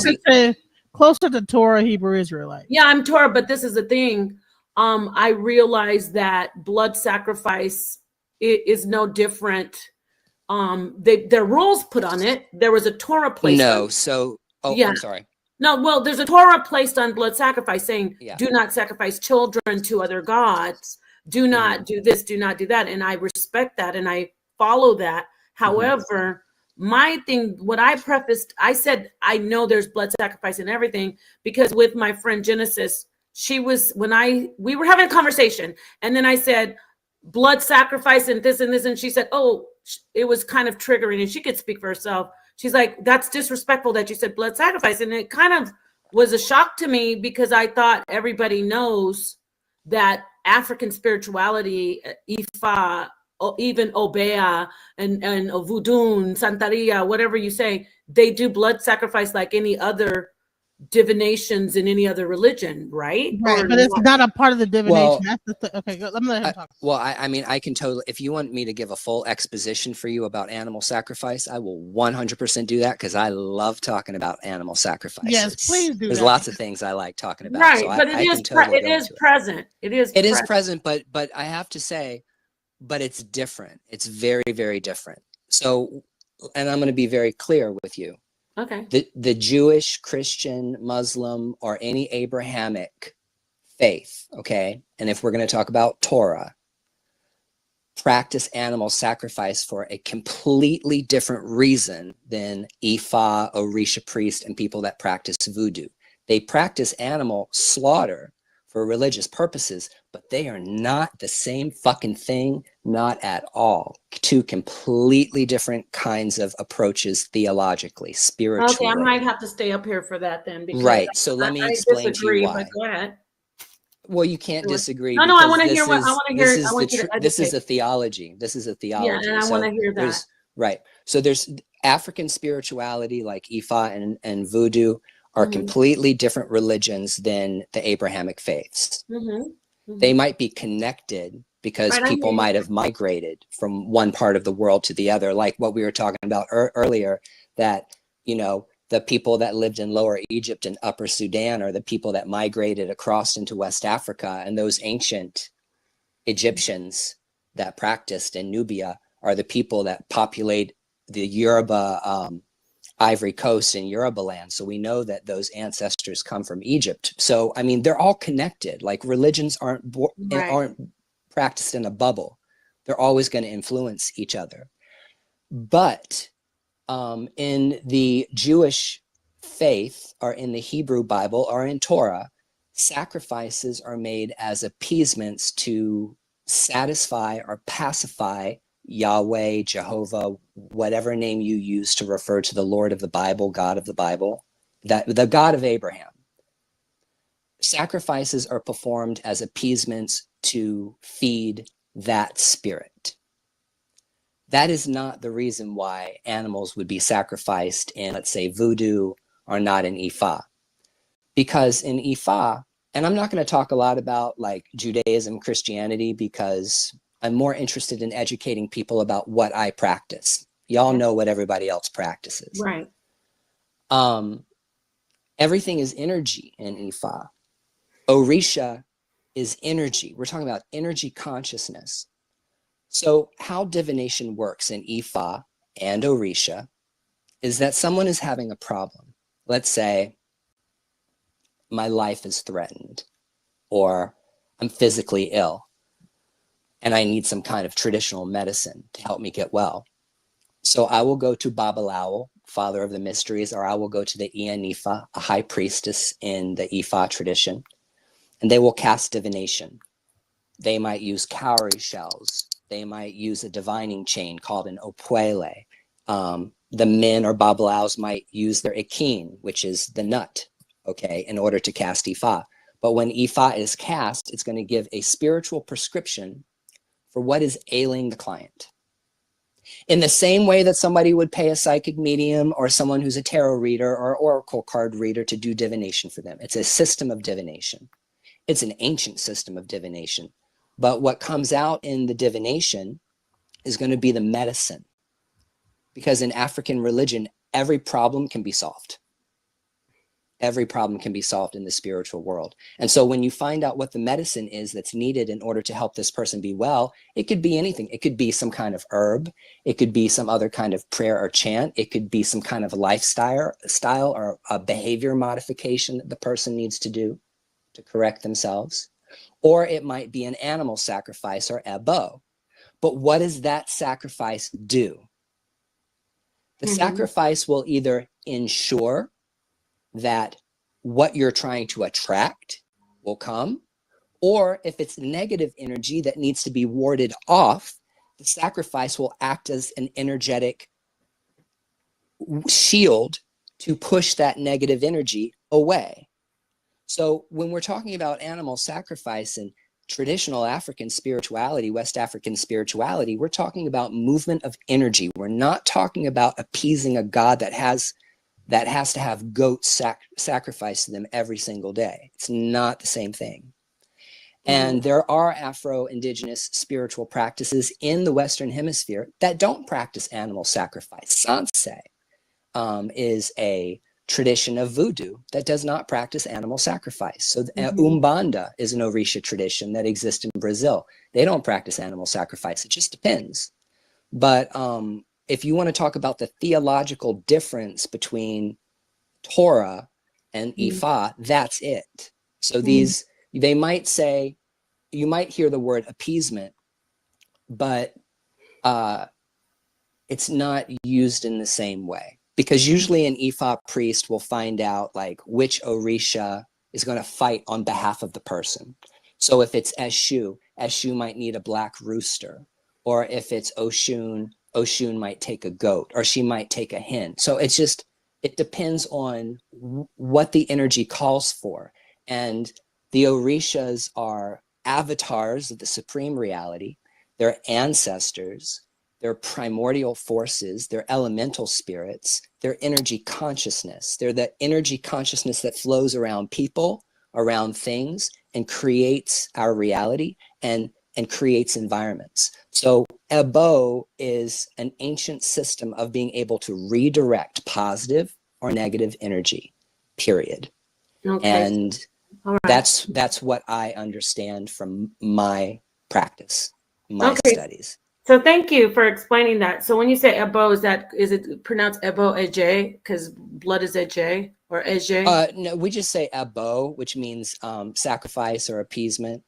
closer to Torah, Hebrew Israelite. Yeah, I'm Torah, but this is the thing. I realized that blood sacrifice is no different. There are rules put on it. There was a Torah placed on No, it. so Yeah. I'm sorry. No, well, there's a Torah placed on blood sacrifice saying, Yeah. do not sacrifice children to other gods. Do not do this, do not do that. And I respect that and I follow that. However, my thing, what I prefaced, I said, I know there's blood sacrifice and everything, because with my friend Genesis, she was, we were having a conversation, and then I said, blood sacrifice and this and this. And she said, oh, it was kind of triggering, and she could speak for herself. She's like, that's disrespectful that you said blood sacrifice. And it kind of was a shock to me, because I thought everybody knows that African spirituality, Ifa, even Obea and Voodoo, Santeria, whatever you say, they do blood sacrifice like any other divinations in any other religion, right? Right, Or but it's not a part of the divination. Well, That's the okay. Let me let him talk. Well, I mean, I can totally, if you want me to give a full exposition for you about animal sacrifice, I will 100% do that, because I love talking about animal sacrifices. Yes, please do There's that. lots of things I like talking about. right, so but I it can totally it go is into present. It is It is present, but I have to say, but it's different. It's very, very different. So, and I'm going to be very clear with you. Okay. The Jewish, Christian, Muslim, or any Abrahamic faith, okay, and if we're going to talk about Torah, practice animal sacrifice for a completely different reason than Ifa, Orisha priest, and people that practice voodoo. They practice animal slaughter for religious purposes, but they are not the same fucking thing, not at all. Two completely different kinds of approaches theologically, spiritually. Okay, I might have to stay up here for that then, because Right. So let me explain to you why. But go ahead. Well, you can't disagree. No, I because want to this hear what is- I want to hear. This I is want the you to this is educate. a theology. This is a Yeah, theology. and I want to hear that. there's- Right. So there's African spirituality like Ifa and Voodoo are Mhm. completely different religions than the Abrahamic faiths. Mhm. They might be connected because Right, I people hear you. might have migrated from one part of the world to the other, like what we were talking about earlier, that, you know, the people that lived in Lower Egypt and Upper Sudan are the people that migrated across into West Africa, and those ancient Egyptians that practiced in Nubia are the people that populate the Yoruba Ivory Coast and Yoruba land. So we know that those ancestors come from Egypt. So, I mean, they're all connected. Like religions aren't practiced in a bubble. They're always going to influence each other. But in the Jewish faith, or in the Hebrew Bible, or in Torah, sacrifices are made as appeasements to satisfy or pacify Yahweh, Jehovah, whatever name you use to refer to the Lord of the Bible, God of the Bible, that the God of Abraham. Sacrifices are performed as appeasements to feed that spirit. That is not the reason why animals would be sacrificed in, let's say, voodoo or not in Ifa. Because in Ifa, and I'm not going to talk a lot about like Judaism, Christianity, because I'm more interested in educating people about what I practice. Y'all know what everybody else practices. Right. Everything is energy in Ifa. Orisha is energy. We're talking about energy consciousness. So how divination works in Ifa and Orisha is that someone is having a problem. Let's say my life is threatened, or I'm physically ill and I need some kind of traditional medicine to help me get well. So I will go to Babalawo, father of the mysteries, or I will go to the Ianifa, a high priestess in the Ifa tradition, and they will cast divination. They might use cowrie shells. They might use a divining chain called an opwele. The men or Babalaos might use their akin, which is the nut, okay, in order to cast Ifa. But when Ifa is cast, it's going to give a spiritual prescription for what is ailing the client. In the same way that somebody would pay a psychic medium or someone who's a tarot reader or oracle card reader to do divination for them. It's a system of divination. It's an ancient system of divination. But what comes out in the divination is going to be the medicine. Because in African religion, every problem can be solved. Every problem can be solved in the spiritual world. And so when you find out what the medicine is that's needed in order to help this person be well, it could be anything. It could be some kind of herb. It could be some other kind of prayer or chant. It could be some kind of lifestyle or a behavior modification that the person needs to do to correct themselves. Or it might be an animal sacrifice or ebo. But what does that sacrifice do? The sacrifice will either ensure that what you're trying to attract will come, or if it's negative energy that needs to be warded off, the sacrifice will act as an energetic shield to push that negative energy away. So when we're talking about animal sacrifice and traditional African spirituality, West African spirituality, we're talking about movement of energy. We're not talking about appeasing a god that has to have goats sacrificed to them every single day. It's not the same thing. And there are Afro-Indigenous spiritual practices in the Western Hemisphere that don't practice animal sacrifice. Sanse is a tradition of voodoo that does not practice animal sacrifice. So Umbanda is an Orisha tradition that exists in Brazil. They don't practice animal sacrifice. It just depends. But if you want to talk about the theological difference between Torah and Ifa, that's it. So they might say, you might hear the word appeasement, but it's not used in the same way. Because usually an Ifa priest will find out like which Orisha is going to fight on behalf of the person. So if it's Eshu, Eshu might need a black rooster. Or if it's Oshun, Oshun might take a goat, or she might take a hen. So it's just, it depends on what the energy calls for. And the Orishas are avatars of the supreme reality. They're ancestors. They're primordial forces. They're elemental spirits. They're energy consciousness. They're the energy consciousness that flows around people, around things, and creates our reality and creates environments. So Ebo is an ancient system of being able to redirect positive or negative energy, period. Okay. And that's what I understand from my practice, my studies. So thank you for explaining that. So when you say Ebo, is it pronounced Ebo Eje because blood is Eje or Eje? No, we just say Ebo, which means sacrifice or appeasement.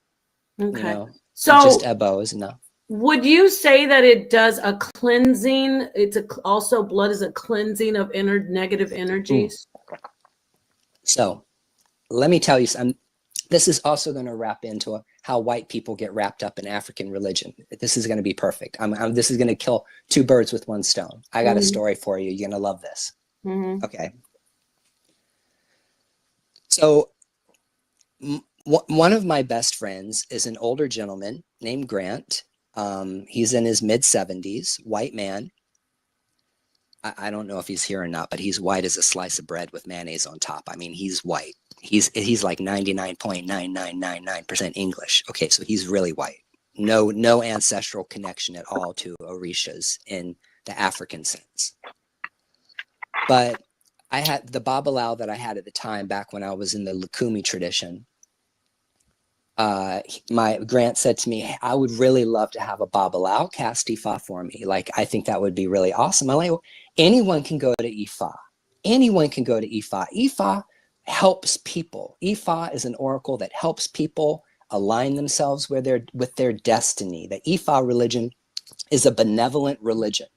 Okay. You know, so just Ebo is enough. Would you say that it does a cleansing? Also blood is a cleansing of negative energies. So let me tell you something. This is also going to wrap into how white people get wrapped up in African religion. This is going to be perfect. This is going to kill two birds with one stone. I got a story for you. You're going to love this. Okay. So one of my best friends is an older gentleman named Grant. He's in his mid-70s, white man. I don't know if he's here or not, but he's white as a slice of bread with mayonnaise on top. I mean, he's white. He's like 99.9999% English. Okay, so he's really white. No ancestral connection at all to Orishas in the African sense. But I had the Babalao that I had at the time back when I was in the Lukumi tradition. My Grant said to me, hey, I would really love to have a Babalao cast Ifa for me. Like, I think that would be really awesome. I'm like, anyone can go to Ifa. Anyone can go to Ifa. Ifa helps people. Ifa is an oracle that helps people align themselves with their destiny. The Ifa religion is a benevolent religion.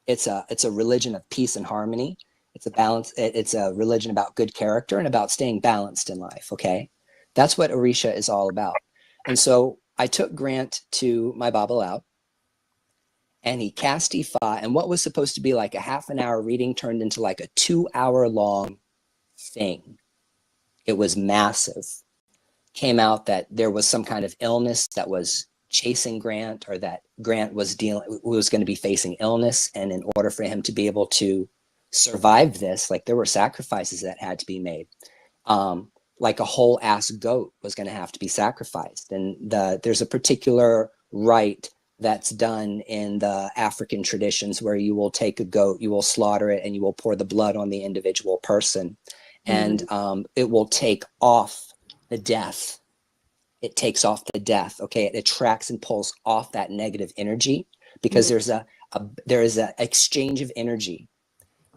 It's a religion of peace and harmony. It's a religion about good character and about staying balanced in life. Okay. That's what Orisha is all about. And so I took Grant to my Babalao and he cast Ifa, and what was supposed to be like a half an hour reading turned into like a 2-hour long thing. It was massive. Came out that there was some kind of illness that was chasing Grant, or that Grant was going to be facing illness. And in order for him to be able to survive this, like there were sacrifices that had to be made. Like a whole ass goat was going to have to be sacrificed. And there's a particular rite that's done in the African traditions where you will take a goat, you will slaughter it, and you will pour the blood on the individual person. and it will take off the death. It takes off the death. Okay, it attracts and pulls off that negative energy because there is a exchange of energy.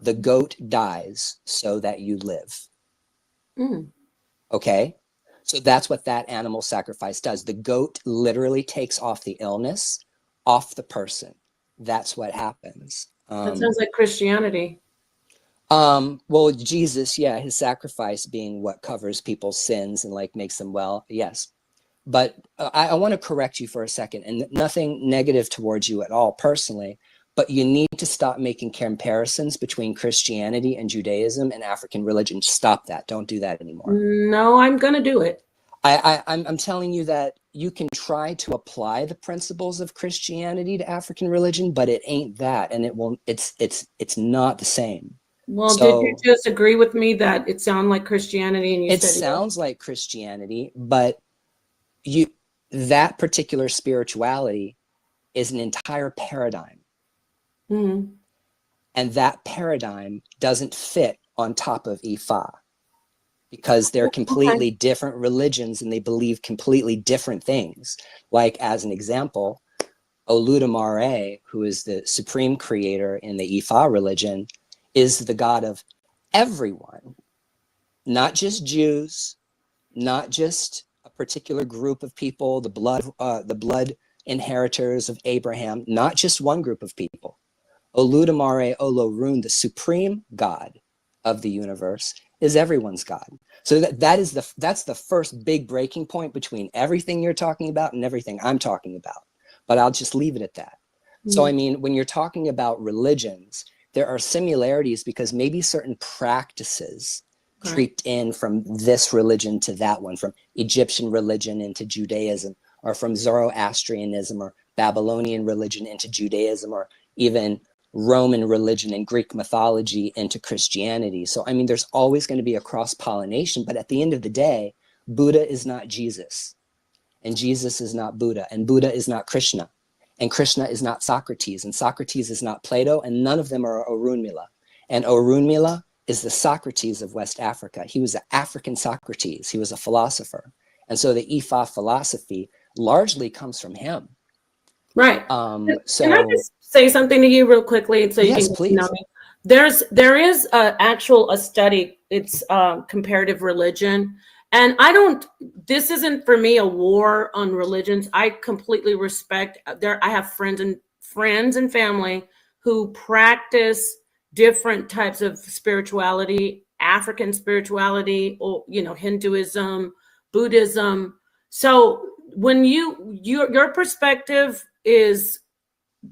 The goat dies so that you live. Okay, so that's what that animal sacrifice does. The goat literally takes off the illness off the person. That's what happens. That sounds like Christianity. Well, Jesus, yeah, his sacrifice being what covers people's sins and like makes them well. Yes. But I want to correct you for a second, and nothing negative towards you at all personally, but you need to stop making comparisons between Christianity and Judaism and African religion. Stop that. Don't do that anymore. No, I'm going to do it. I'm telling you that you can try to apply the principles of Christianity to African religion, but it ain't that, and it's not the same. Well, so, did you just agree with me that it sounds like Christianity? And you it sounds like Christianity, but that particular spirituality is an entire paradigm. And that paradigm doesn't fit on top of Ifa because they're completely different religions and they believe completely different things. Like, as an example, Oludumare, who is the supreme creator in the Ifa religion, is the god of everyone, not just Jews, not just a particular group of people, the blood inheritors of Abraham, not just one group of people. Oludumare Olorun, the supreme God of the universe, is everyone's God. So that's the first big breaking point between everything you're talking about and everything I'm talking about. But I'll just leave it at that. So I mean, when you're talking about religions, there are similarities because maybe certain practices creeped in from this religion to that one, from Egyptian religion into Judaism, or from Zoroastrianism or Babylonian religion into Judaism, or even Roman religion and Greek mythology into Christianity. So, I mean, there's always going to be a cross-pollination, but at the end of the day, Buddha is not Jesus, and Jesus is not Buddha, and Buddha is not Krishna, and Krishna is not Socrates, and Socrates is not Plato, and none of them are Orunmila. And Orunmila is the Socrates of West Africa. He was an African Socrates. He was a philosopher. And so the Ifa philosophy largely comes from him. Right. So can I just say something to you real quickly so you yes, can please. know me? There is a study. It's comparative religion, and this isn't for me a war on religions. I completely respect. I have friends and family who practice different types of spirituality, African spirituality, or Hinduism, Buddhism. So when your perspective is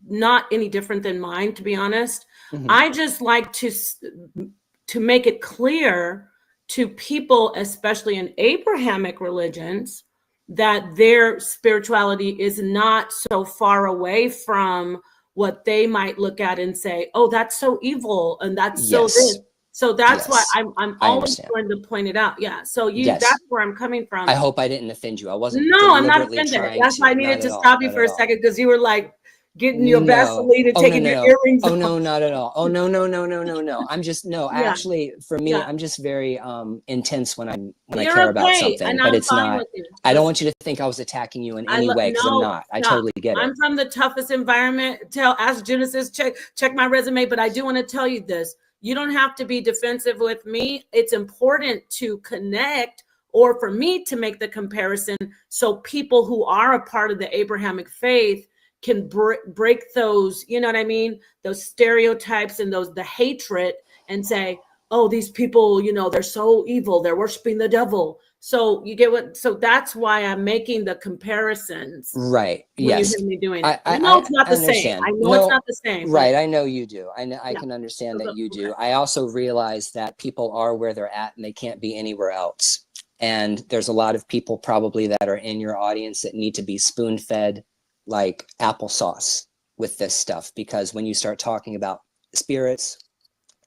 not any different than mine, to be honest. I just like to make it clear to people, especially in Abrahamic religions, that their spirituality is not so far away from what they might look at and say, oh, that's so evil and that's so this. So that's why I'm always going to point it out. Yeah. So that's where I'm coming from. I hope I didn't offend you. I wasn't. No, I'm not offended. That's why I needed to stop you for a second, because you were like getting your Vaseline and taking your earrings off. Oh no, not at all. Oh no. I'm just actually, for me, I'm just very intense when I care about something, but it's not. I don't want you to think I was attacking you in any way, because I'm not. I totally get it. I'm from the toughest environment. Ask Genesis, check my resume, but I do want to tell you this. You don't have to be defensive with me. It's important to connect, or for me to make the comparison, so people who are a part of the Abrahamic faith can break those, you know what I mean? Those stereotypes and the hatred, and say, oh, these people, they're so evil. They're worshiping the devil. So you get what? So that's why I'm making the comparisons. Right. Yes. You hear me doing it. I know it's not the same. I know it's not the same. Right. I know you do. I can understand that you do. I also realize that people are where they're at and they can't be anywhere else. And there's a lot of people probably that are in your audience that need to be spoon-fed like applesauce with this stuff, because when you start talking about spirits,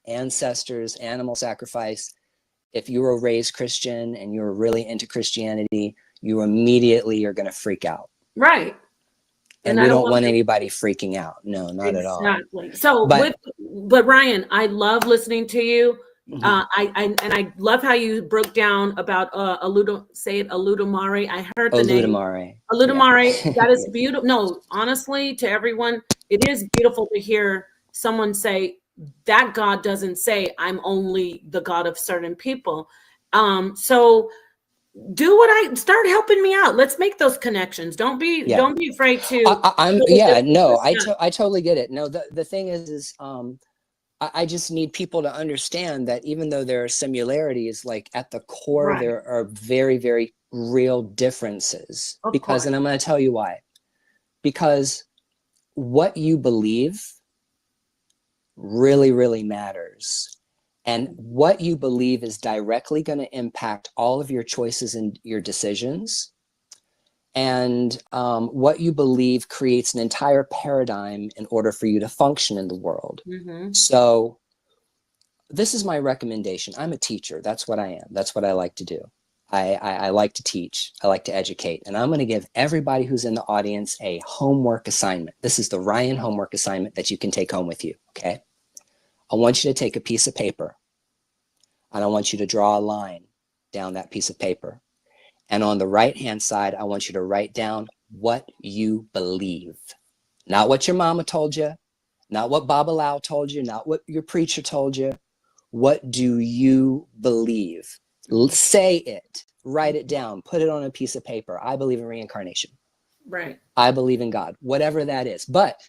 ancestors, animal sacrifice, if you were raised Christian and you were really into Christianity, you immediately are going to freak out. Right. And we don't want anybody freaking out. No, not at all. Exactly. So, but Ryan, I love listening to you. I love how you broke down about Aludamare. I heard the name. Oludamare. Aludamare, Yeah. that is beautiful. No, honestly, to everyone, it is beautiful to hear someone say that God doesn't say I'm only the God of certain people. So do what I start helping me out. Let's make those connections. Don't be afraid to. I totally get it. No, the thing is I just need people to understand that even though there are similarities, like at the core, Right. there are very, very real differences. Of Because, course. and I'm going to tell you why. Because what you believe really, really matters. And what you believe is directly going to impact all of your choices and your decisions. And what you believe creates an entire paradigm in order for you to function in the world. Mm-hmm. So this is my recommendation. I'm a teacher. That's what I am. That's what I like to do. I like to teach. I like to educate. And I'm going to give everybody who's in the audience a homework assignment. This is the Ryan homework assignment that you can take home with you, okay? I want you to take a piece of paper, and I want you to draw a line down that piece of paper. And on the right-hand side, I want you to write down what you believe. Not what your mama told you, not what Baba Lao told you, not what your preacher told you. What do you believe? Say it, write it down, put it on a piece of paper. I believe in reincarnation. Right. I believe in God, whatever that is. But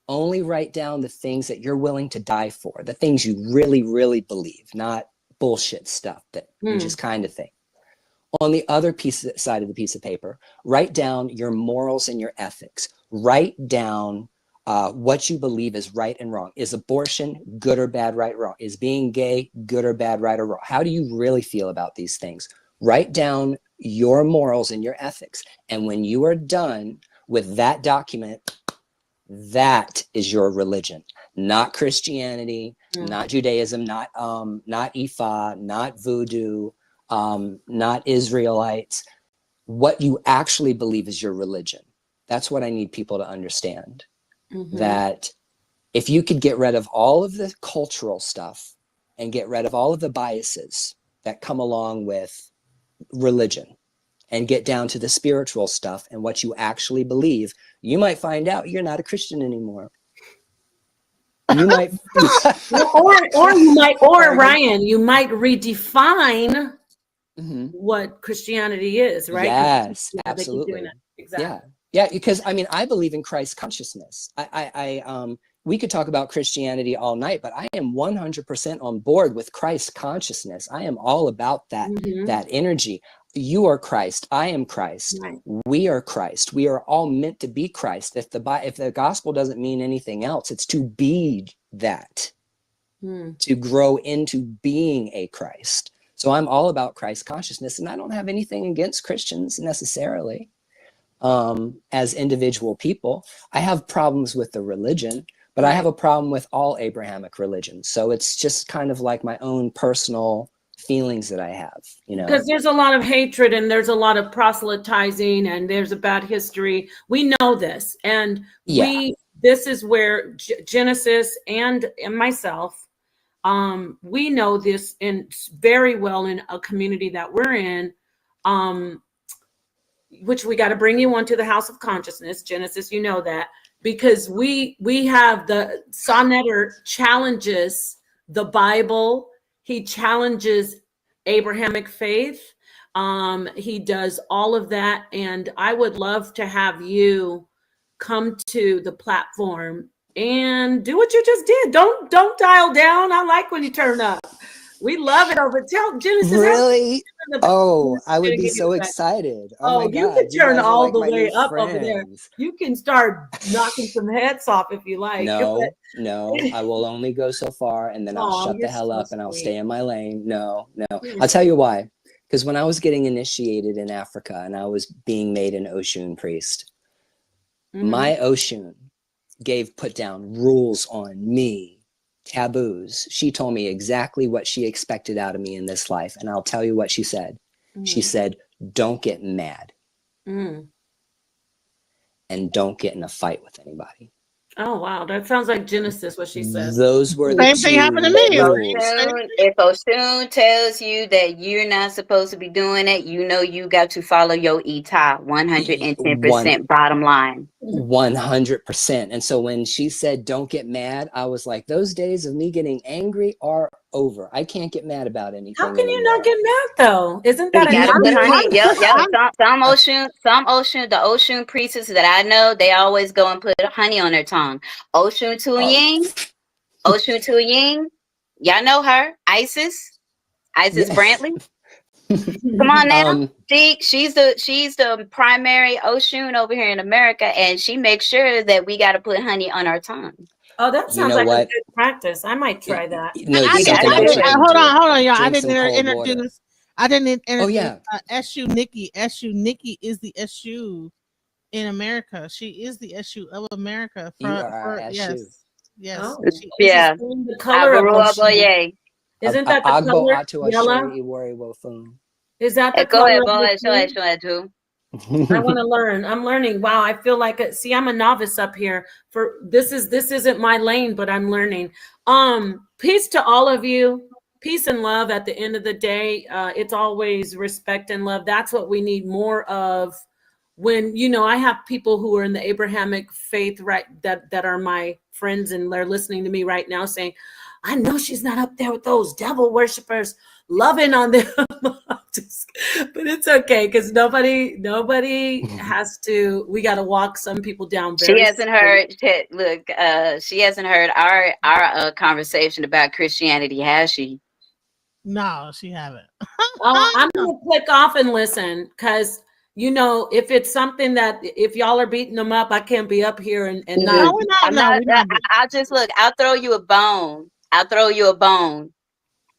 only write down the things that you're willing to die for, the things you really, really believe, not bullshit stuff that you just kind of think. On the other side of the piece of paper, write down your morals and your ethics. Write down what you believe is right and wrong. Is abortion good or bad, right or wrong? Is being gay good or bad, right or wrong? How do you really feel about these things? Write down your morals and your ethics. And when you are done with that document, that is your religion. Not Christianity, not Judaism, not Ifa, not voodoo, not Israelites. What you actually believe is your religion. That's what I need people to understand. That if you could get rid of all of the cultural stuff and get rid of all of the biases that come along with religion and get down to the spiritual stuff and what you actually believe, you might find out you're not a Christian anymore. You might or Ryan, you might redefine what Christianity is, right? Yes, Yeah, they keep doing absolutely. that. Exactly. Yeah, because I mean, I believe in Christ consciousness. We could talk about Christianity all night, but I am 100% on board with Christ consciousness. I am all about that, that energy. You are Christ. I am Christ. Right. We are Christ. We are all meant to be Christ. If the gospel doesn't mean anything else, it's to be that, to grow into being a Christ. So I'm all about Christ consciousness, and I don't have anything against Christians necessarily. As individual people, I have problems with the religion, but I have a problem with all Abrahamic religions. So it's just kind of like my own personal feelings that I have, you know. Because there's a lot of hatred and there's a lot of proselytizing and there's a bad history. We know this, and this is where Genesis and myself, we know this in very well in a community that we're in, which we got to bring you onto the House of Consciousness, Genesis, you know that, because we have the Sonnetter challenges the Bible. He challenges Abrahamic faith. He does all of that. And I would love to have you come to the platform and do what you just did. Don't dial down. I like when you turn up. We love it over. Tell Genesis. Really? Oh, I would be so excited. Oh my God. You can turn all the way up friends. over there. You can start knocking some heads off if you like. No, I will only go so far, and then I'll shut the hell up and I'll stay in my lane. No. I'll tell you why. Because when I was getting initiated in Africa and I was being made an Oshun priest, my Oshun put down rules on me. Taboos. She told me exactly what she expected out of me in this life. And I'll tell you what she said. She said, don't get mad. And don't get in a fight with anybody. Oh wow, that sounds like Genesis. What she says. Those were the Same thing happened to two me. rules. If Oshun tells you that you're not supposed to be doing it, you know you got to follow your ETA One 110% bottom line. 100%. And so when she said, "Don't get mad," I was like, those days of me getting angry are over. I can't get mad about anything How can you anymore. not get mad though? Isn't You that a gotta good put honey. thing? Yep. I'm- Some Oshun, the Oshun priestess that I know, they always go and put honey on their tongue. Oshun Tu Oh, Ying, Oshun Tu Ying. Y'all know her, Isis yeah. Brantley. Come on now. Um, She's the primary Oshun over here in America, and she makes sure that we got to put honey on our tongue. Oh, that you sounds know like a what? good practice. I might try that. No, I You didn't, something gotta I that do you didn't, it. can hold do. on, y'all. I Drink some didn't cold water. introduce. I didn't Oh introduce yeah. SU Nikki. SU Nikki is the SU in America. She is the SU of America. You are our Yes, yes. Oh, She, Yeah. the color of Agaro Ocean. Aboye. Isn't that the Agbo color? atu Yellow? ashori iwori wofun. Is that the Go color ahead, of boy. the food? Show it, too. I want to learn. I'm learning. Wow, I feel like see, I'm a novice up here. For this isn't my lane, but I'm learning. Peace to all of you. Peace and love at the end of the day. It's always respect and love. That's what we need more of. When I have people who are in the Abrahamic faith, right, that are my friends, and they're listening to me right now saying, I know she's not up there with those devil worshipers loving on them. But it's okay, because nobody has to. We got to walk some people down. She hasn't heard. Look, she hasn't heard our conversation about Christianity, has she? no, she haven't. I'm gonna click off and listen, because if it's something that if y'all are beating them up, I can't be up here and No, not. we're not. I'm No, not. we're not. I'll just look. I'll throw you a bone.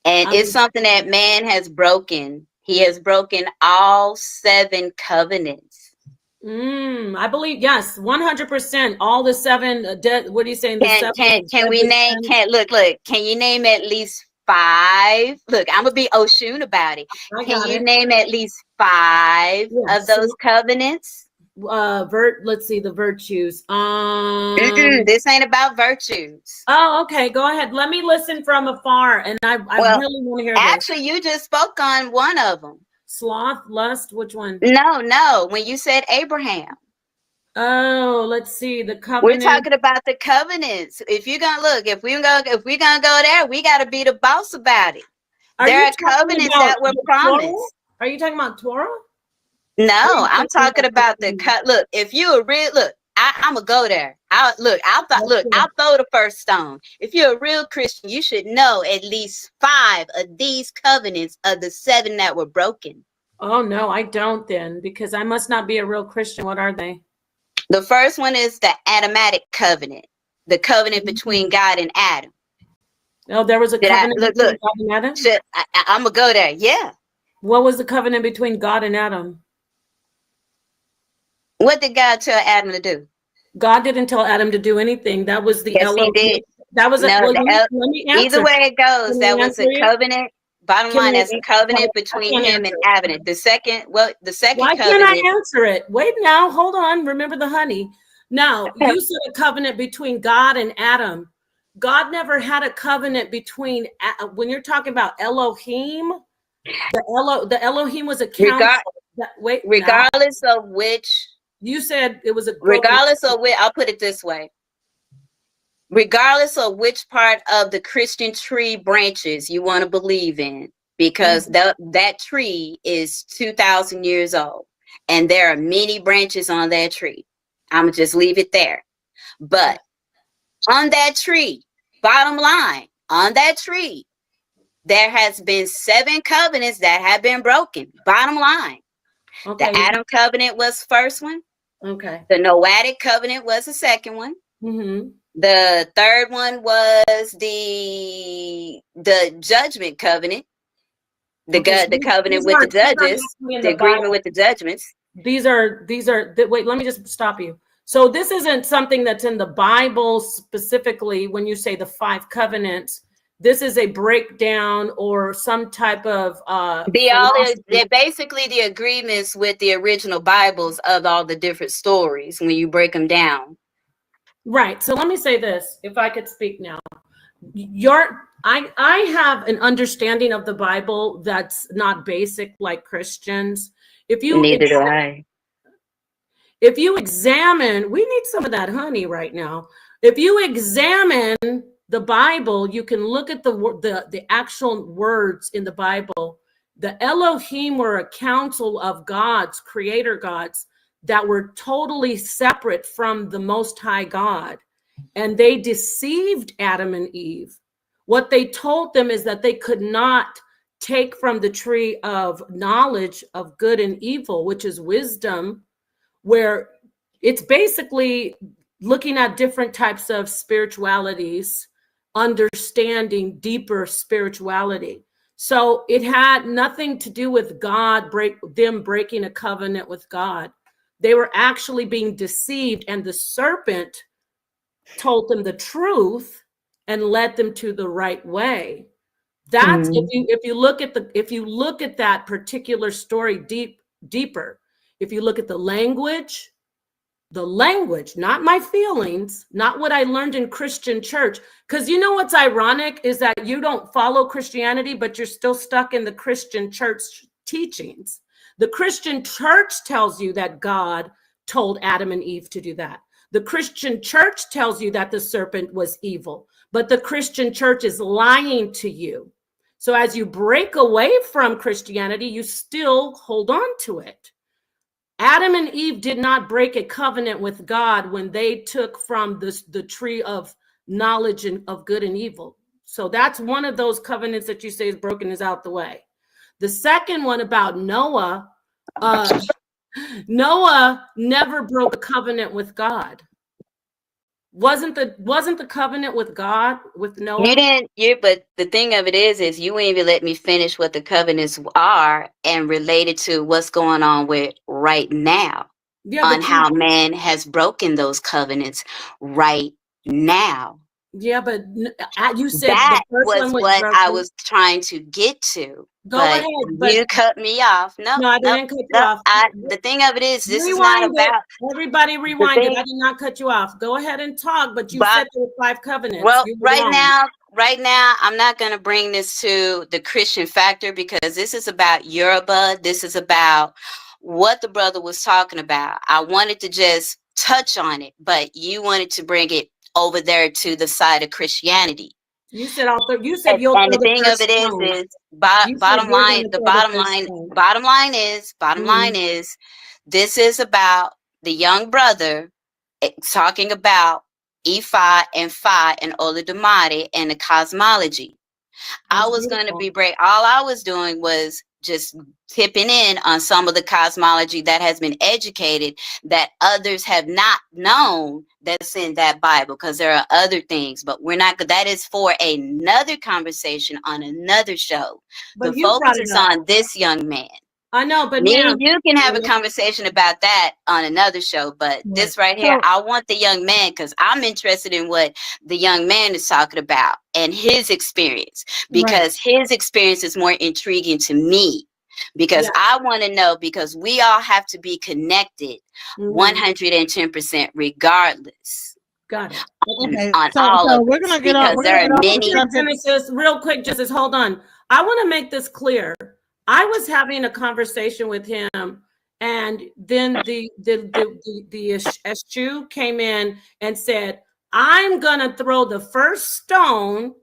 And it's something that man has broken. He has broken all 7 covenants. I believe, yes, 100%. All the 7. What are you saying? Can we name? Can you name at least 5? Look, I'm gonna be Oshun about it. Can you name at least 5 of those covenants? Let's see the virtues. This ain't about virtues. Oh, okay. Go ahead. Let me listen from afar, and I really want to hear this. Actually, you just spoke on one of them. Sloth, lust. Which one? No. When you said Abraham. Oh, let's see the covenant. We're talking about the covenants. If we're gonna go there, we got to be the boss about it. There are covenants that were promised. Torah? Are you talking about Torah? No, I'm talking about the cut. Look, if you a real I'm gonna go there. I'll throw the first stone. If you're a real Christian, you should know at least 5 of these covenants of the 7 that were broken. Oh no, I don't then, because I must not be a real Christian. What are they? The first one is the Adamic covenant, the covenant between God and Adam. Oh, there was a covenant between God and Adam? I'm gonna go there. Yeah. What was the covenant between God and Adam? What did God tell Adam to do? God didn't tell Adam to do anything. That was the He did. That was let me answer. Either way it goes, that was a covenant. Bottom line, that's a covenant between him and Adam. The second Why covenant. can't I answer it? Wait now, hold on. Remember the honey. Now, you said a covenant between God and Adam. God never had a covenant between, when you're talking about Elohim, the Elohim was a council. Regardless of which. You said it was a. Regardless of which, I'll put it this way. Regardless of which part of the Christian tree branches you want to believe in, because that tree is 2,000 years old, and there are many branches on that tree. I'm gonna just leave it there. But on that tree, bottom line, on that tree, there has been 7 covenants that have been broken. Bottom line. Okay. The Adam covenant was the first one. Okay. The Noahic covenant was the second one. Mm-hmm. The third one was the judgment covenant. The covenant with the judges. The agreement with the judgments. These are. Wait, let me just stop you. So this isn't something that's in the Bible specifically. When you say the 5 covenants, this is a breakdown or some type of they're basically the agreements with the original Bibles of all the different stories when you break them down. Right. So let me say this, if I could speak now. I have an understanding of the Bible that's not basic like Christians. If you Neither do I. if you examine, we need some of that honey right now. If you examine the Bible, you can look at the actual words in the Bible. The Elohim were a council of gods, creator gods, that were totally separate from the Most High God. And they deceived Adam and Eve. What they told them is that they could not take from the tree of knowledge of good and evil, which is wisdom, where it's basically looking at different types of spiritualities, understanding deeper spirituality. So it had nothing to do with them breaking a covenant with God. They were actually being deceived, and the serpent told them the truth and led them to the right way. That's if you look at that particular story deeper, if you look at the language, not my feelings, not what I learned in Christian church. Because you know what's ironic is that you don't follow Christianity, but you're still stuck in the Christian church teachings. The Christian church tells you that God told Adam and Eve to do that. The Christian church tells you that the serpent was evil, but the Christian church is lying to you. So as you break away from Christianity, you still hold on to it. Adam and Eve did not break a covenant with God when they took from the tree of knowledge of good and evil. So that's one of those covenants that you say is broken, is out the way. The second one about Noah, Noah never broke a covenant with God. Wasn't the covenant with God with Noah? But the thing of it is you ain't even let me finish what the covenants are and related to what's going on with right now, on how man has broken those covenants right now. Yeah, but you said that the first was one what broken. I was trying to get to. Go ahead, but you cut me off. No, I didn't cut you off. The thing of it is, this is not about. Everybody rewind it. I did not cut you off. Go ahead and talk, but you said there were 5 covenants. Well, right now, I'm not going to bring this to the Christian factor, because this is about Yoruba. This is about what the brother was talking about. I wanted to just touch on it, but you wanted to bring it over there to the side of Christianity. You said you'll. And the thing of it is bottom line is, this is about the young brother talking about Ifa and Phi and Olodumare and the cosmology. I was going to be break. All I was doing was just tipping in on some of the cosmology that has been educated that others have not known that's in that Bible, because there are other things, but we're not. That is for another conversation on another show. But the focus is on this young man. I know, but you can have a conversation about that on another show, but this right here, I want the young man, because I'm interested in what the young man is talking about and his experience, because his experience is more intriguing to me, because I want to know, because we all have to be connected 110% regardless. Got it. Okay, on so all of we're gonna get on. Because there are many. Genesis, real quick, just hold on. I want to make this clear. I was having a conversation with him, and then the Eshu came in and said, "I'm gonna throw the first stone,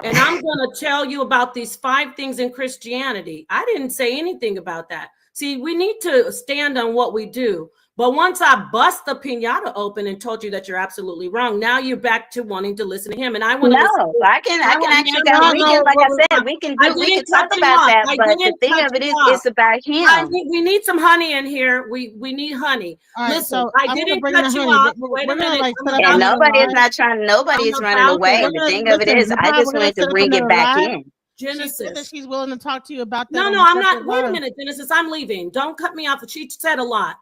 and I'm gonna tell you about these 5 things in Christianity." I didn't say anything about that. See, we need to stand on what we do. But once I bust the piñata open and told you that you're absolutely wrong, now you're back to wanting to listen to him. And I want to. No, I can actually go. Like I said, we can talk about that. But the thing of it is, it's about him. We need some honey in here. We need honey. Right, listen, so I didn't cut you off. Wait a minute. And nobody is not trying. Nobody is running away. The thing of it is, I just wanted to bring it back in. Genesis. She said that she's willing to talk to you about that. No, I'm not. Wait a minute, Genesis. I'm leaving. Don't cut me off. She said a lot.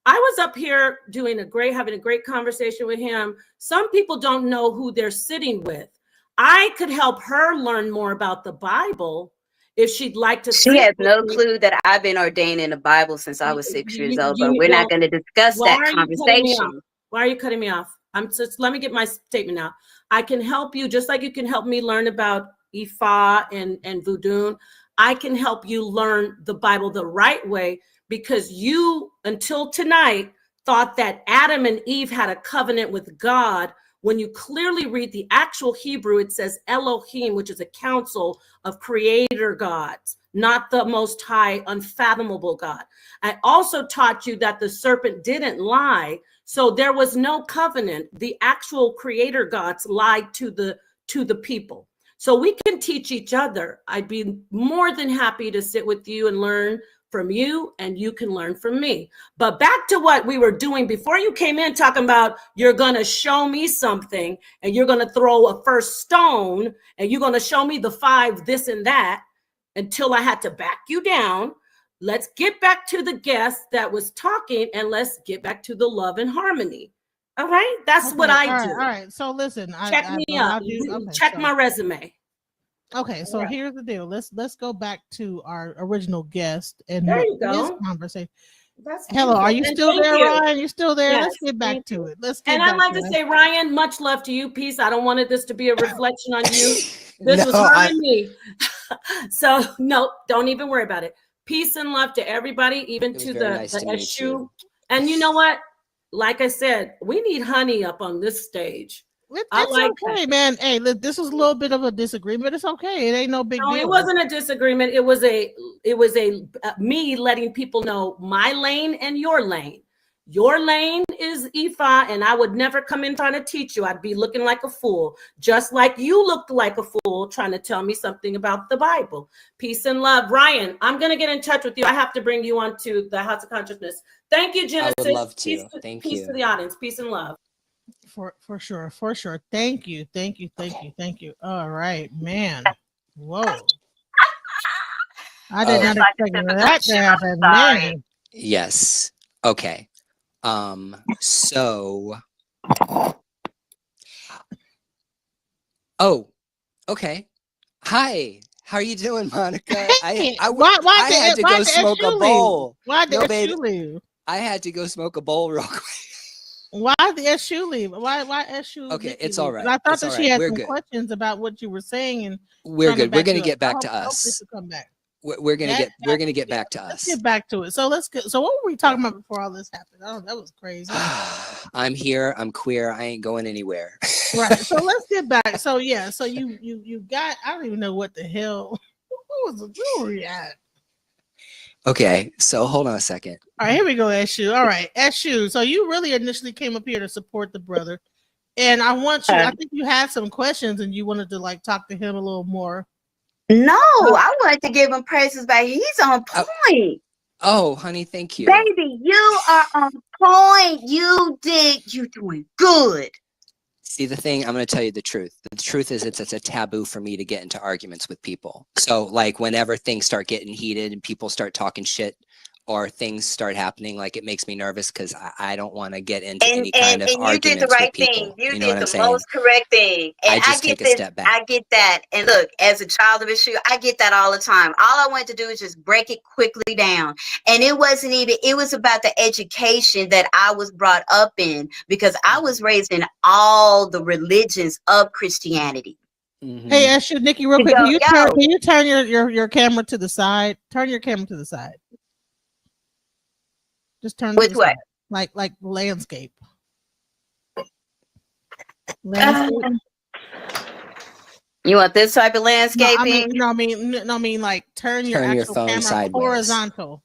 I was up here having a great conversation with him. Some people don't know who they're sitting with. I could help her learn more about the Bible if she'd like to. She has no clue that I've been ordained in the Bible since I was 6 years old, but we're not going to discuss that conversation. Why are you cutting me off? Let me get my statement out. I can help you just like you can help me learn about Ifa and voodoo. I can help you learn the Bible the right way, because you, until tonight, thought that Adam and Eve had a covenant with God. When you clearly read the actual Hebrew, it says Elohim, which is a council of creator gods, not the most high, unfathomable God. I also taught you that the serpent didn't lie, so there was no covenant. The actual creator gods lied to the people. So we can teach each other. I'd be more than happy to sit with you and learn from you, and you can learn from me. But back to what we were doing before you came in, talking about you're going to show me something and you're going to throw a first stone and you're going to show me the 5 this and that until I had to back you down. Let's get back to the guest that was talking, and let's get back to the love and harmony. All right, that's what I do. All right. So listen, Check me up. Check my resume. Okay, so here's the deal. Let's go back to our original guest and there you go. This conversation. That's Hello, are you still there, Ryan? You still there? Yes, let's get back to it. And I'd like to say, Ryan, much love to you. Peace. I don't want this to be a reflection on you. This was her and me. So no, don't even worry about it. Peace and love to everybody, even to the SU. And you know what? Like I said, we need honey up on this stage. It's like okay, that. Man. Hey, this is a little bit of a disagreement. It's okay. It ain't no big deal. It wasn't a disagreement. It was me letting people know my lane and your lane. Your lane is Ifa, and I would never come in trying to teach you. I'd be looking like a fool, just like you looked like a fool trying to tell me something about the Bible. Peace and love. Ryan, I'm going to get in touch with you. I have to bring you onto the House of Consciousness. Thank you, Genesis. I would love to. Thank you. Peace to the audience. Peace and love. For sure. Thank you. All right, man. Whoa. I did not expect that to happen, man. Yes. Okay. So. Oh. Okay. Hi. How are you doing, Monica? I had to go smoke a bowl. Why did SU leave? I had to go smoke a bowl real quick. Why the SU leave? Why SU? Okay, it's all right. I thought that she had some questions about what you were saying, and we're good. We're gonna get back to us. Come back. We're gonna get back to us. Let's get back to it. So So what were we talking about before all this happened? Oh, that was crazy. I'm here. I'm queer. I ain't going anywhere. Right. So let's get back. So yeah. So you got. I don't even know what the hell. What was the jewelry at? Okay, so hold on a second. All right, here we go, SU. All right, SU. So you really initially came up here to support the brother, and I think you had some questions, and you wanted to talk to him a little more. No, I wanted to give him praises, but he's on point. Oh, honey, thank you. Baby, you are on point. You're doing good. See, the thing, I'm going to tell you the truth. The truth is it's a taboo for me to get into arguments with people. So whenever things start getting heated and people start talking shit or things start happening, it makes me nervous because I don't want to get into any kind of arguments. And you did the right thing. You did the most correct thing. And I just take a step back. I get that. And look, as a child of issue, I get that all the time. All I wanted to do is just break it quickly down. And it was about the education that I was brought up in, because I was raised in all the religions of Christianity. Mm-hmm. Hey, Ashley, Nikki, real quick, can you turn your camera to the side? Turn your camera to the side. Just turn which way? Like landscape. You want this type of landscaping? No, I mean turn your actual phone camera sideways. Horizontal.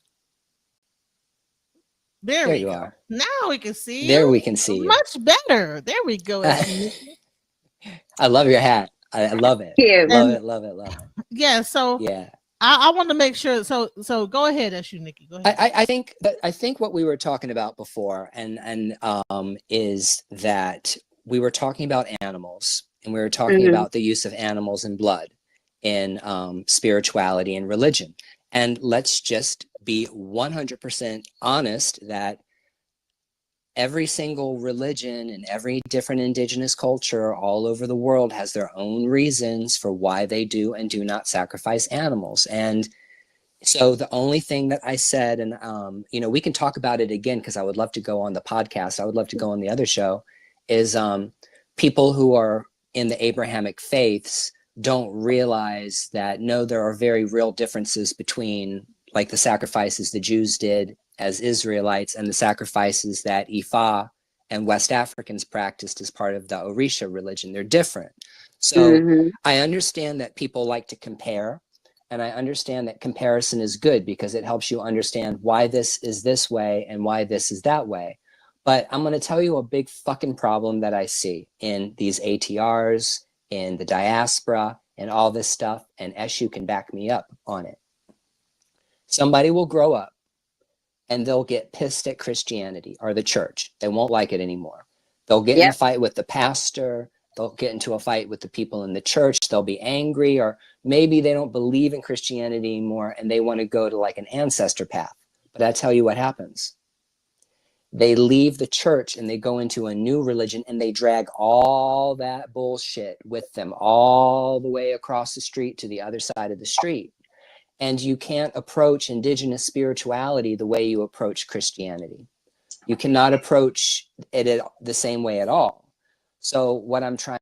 There we you go. are. Now we can see. There we can see. Much better. There we go. I love your hat. I love it. Love it. Yeah. So yeah. I want to make sure. So go ahead, SU Nikki. Go ahead. I think what we were talking about before, and is that we were talking about animals, and we were talking about the use of animals and blood in spirituality and religion. And let's just be 100% honest that every single religion and every different indigenous culture all over the world has their own reasons for why they do and do not sacrifice animals. And so the only thing that I said, and we can talk about it again, because I would love to go on the podcast, I would love to go on the other show is people who are in the Abrahamic faiths don't realize that, no, there are very real differences between like the sacrifices the Jews did as Israelites and the sacrifices that Ifa and West Africans practiced as part of the Orisha religion. They're different. So Mhm. I understand that people like to compare, and I understand that comparison is good because it helps you understand why this is this way and why this is that way. But I'm going to tell you a big fucking problem that I see in these ATRs, in the diaspora, and all this stuff, and Eshu can back me up on it. Somebody will grow up and they'll get pissed at Christianity or the church. They won't like it anymore. They'll get in a Yep. fight with the pastor. They'll get into a fight with the people in the church. They'll be angry, or maybe they don't believe in Christianity anymore and they want to go to like an ancestor path. But I tell you what happens. They leave the church and they go into a new religion and they drag all that bullshit with them all the way across the street to the other side of the street. And you can't approach indigenous spirituality the way you approach Christianity. You cannot approach it the same way at all. So what I'm trying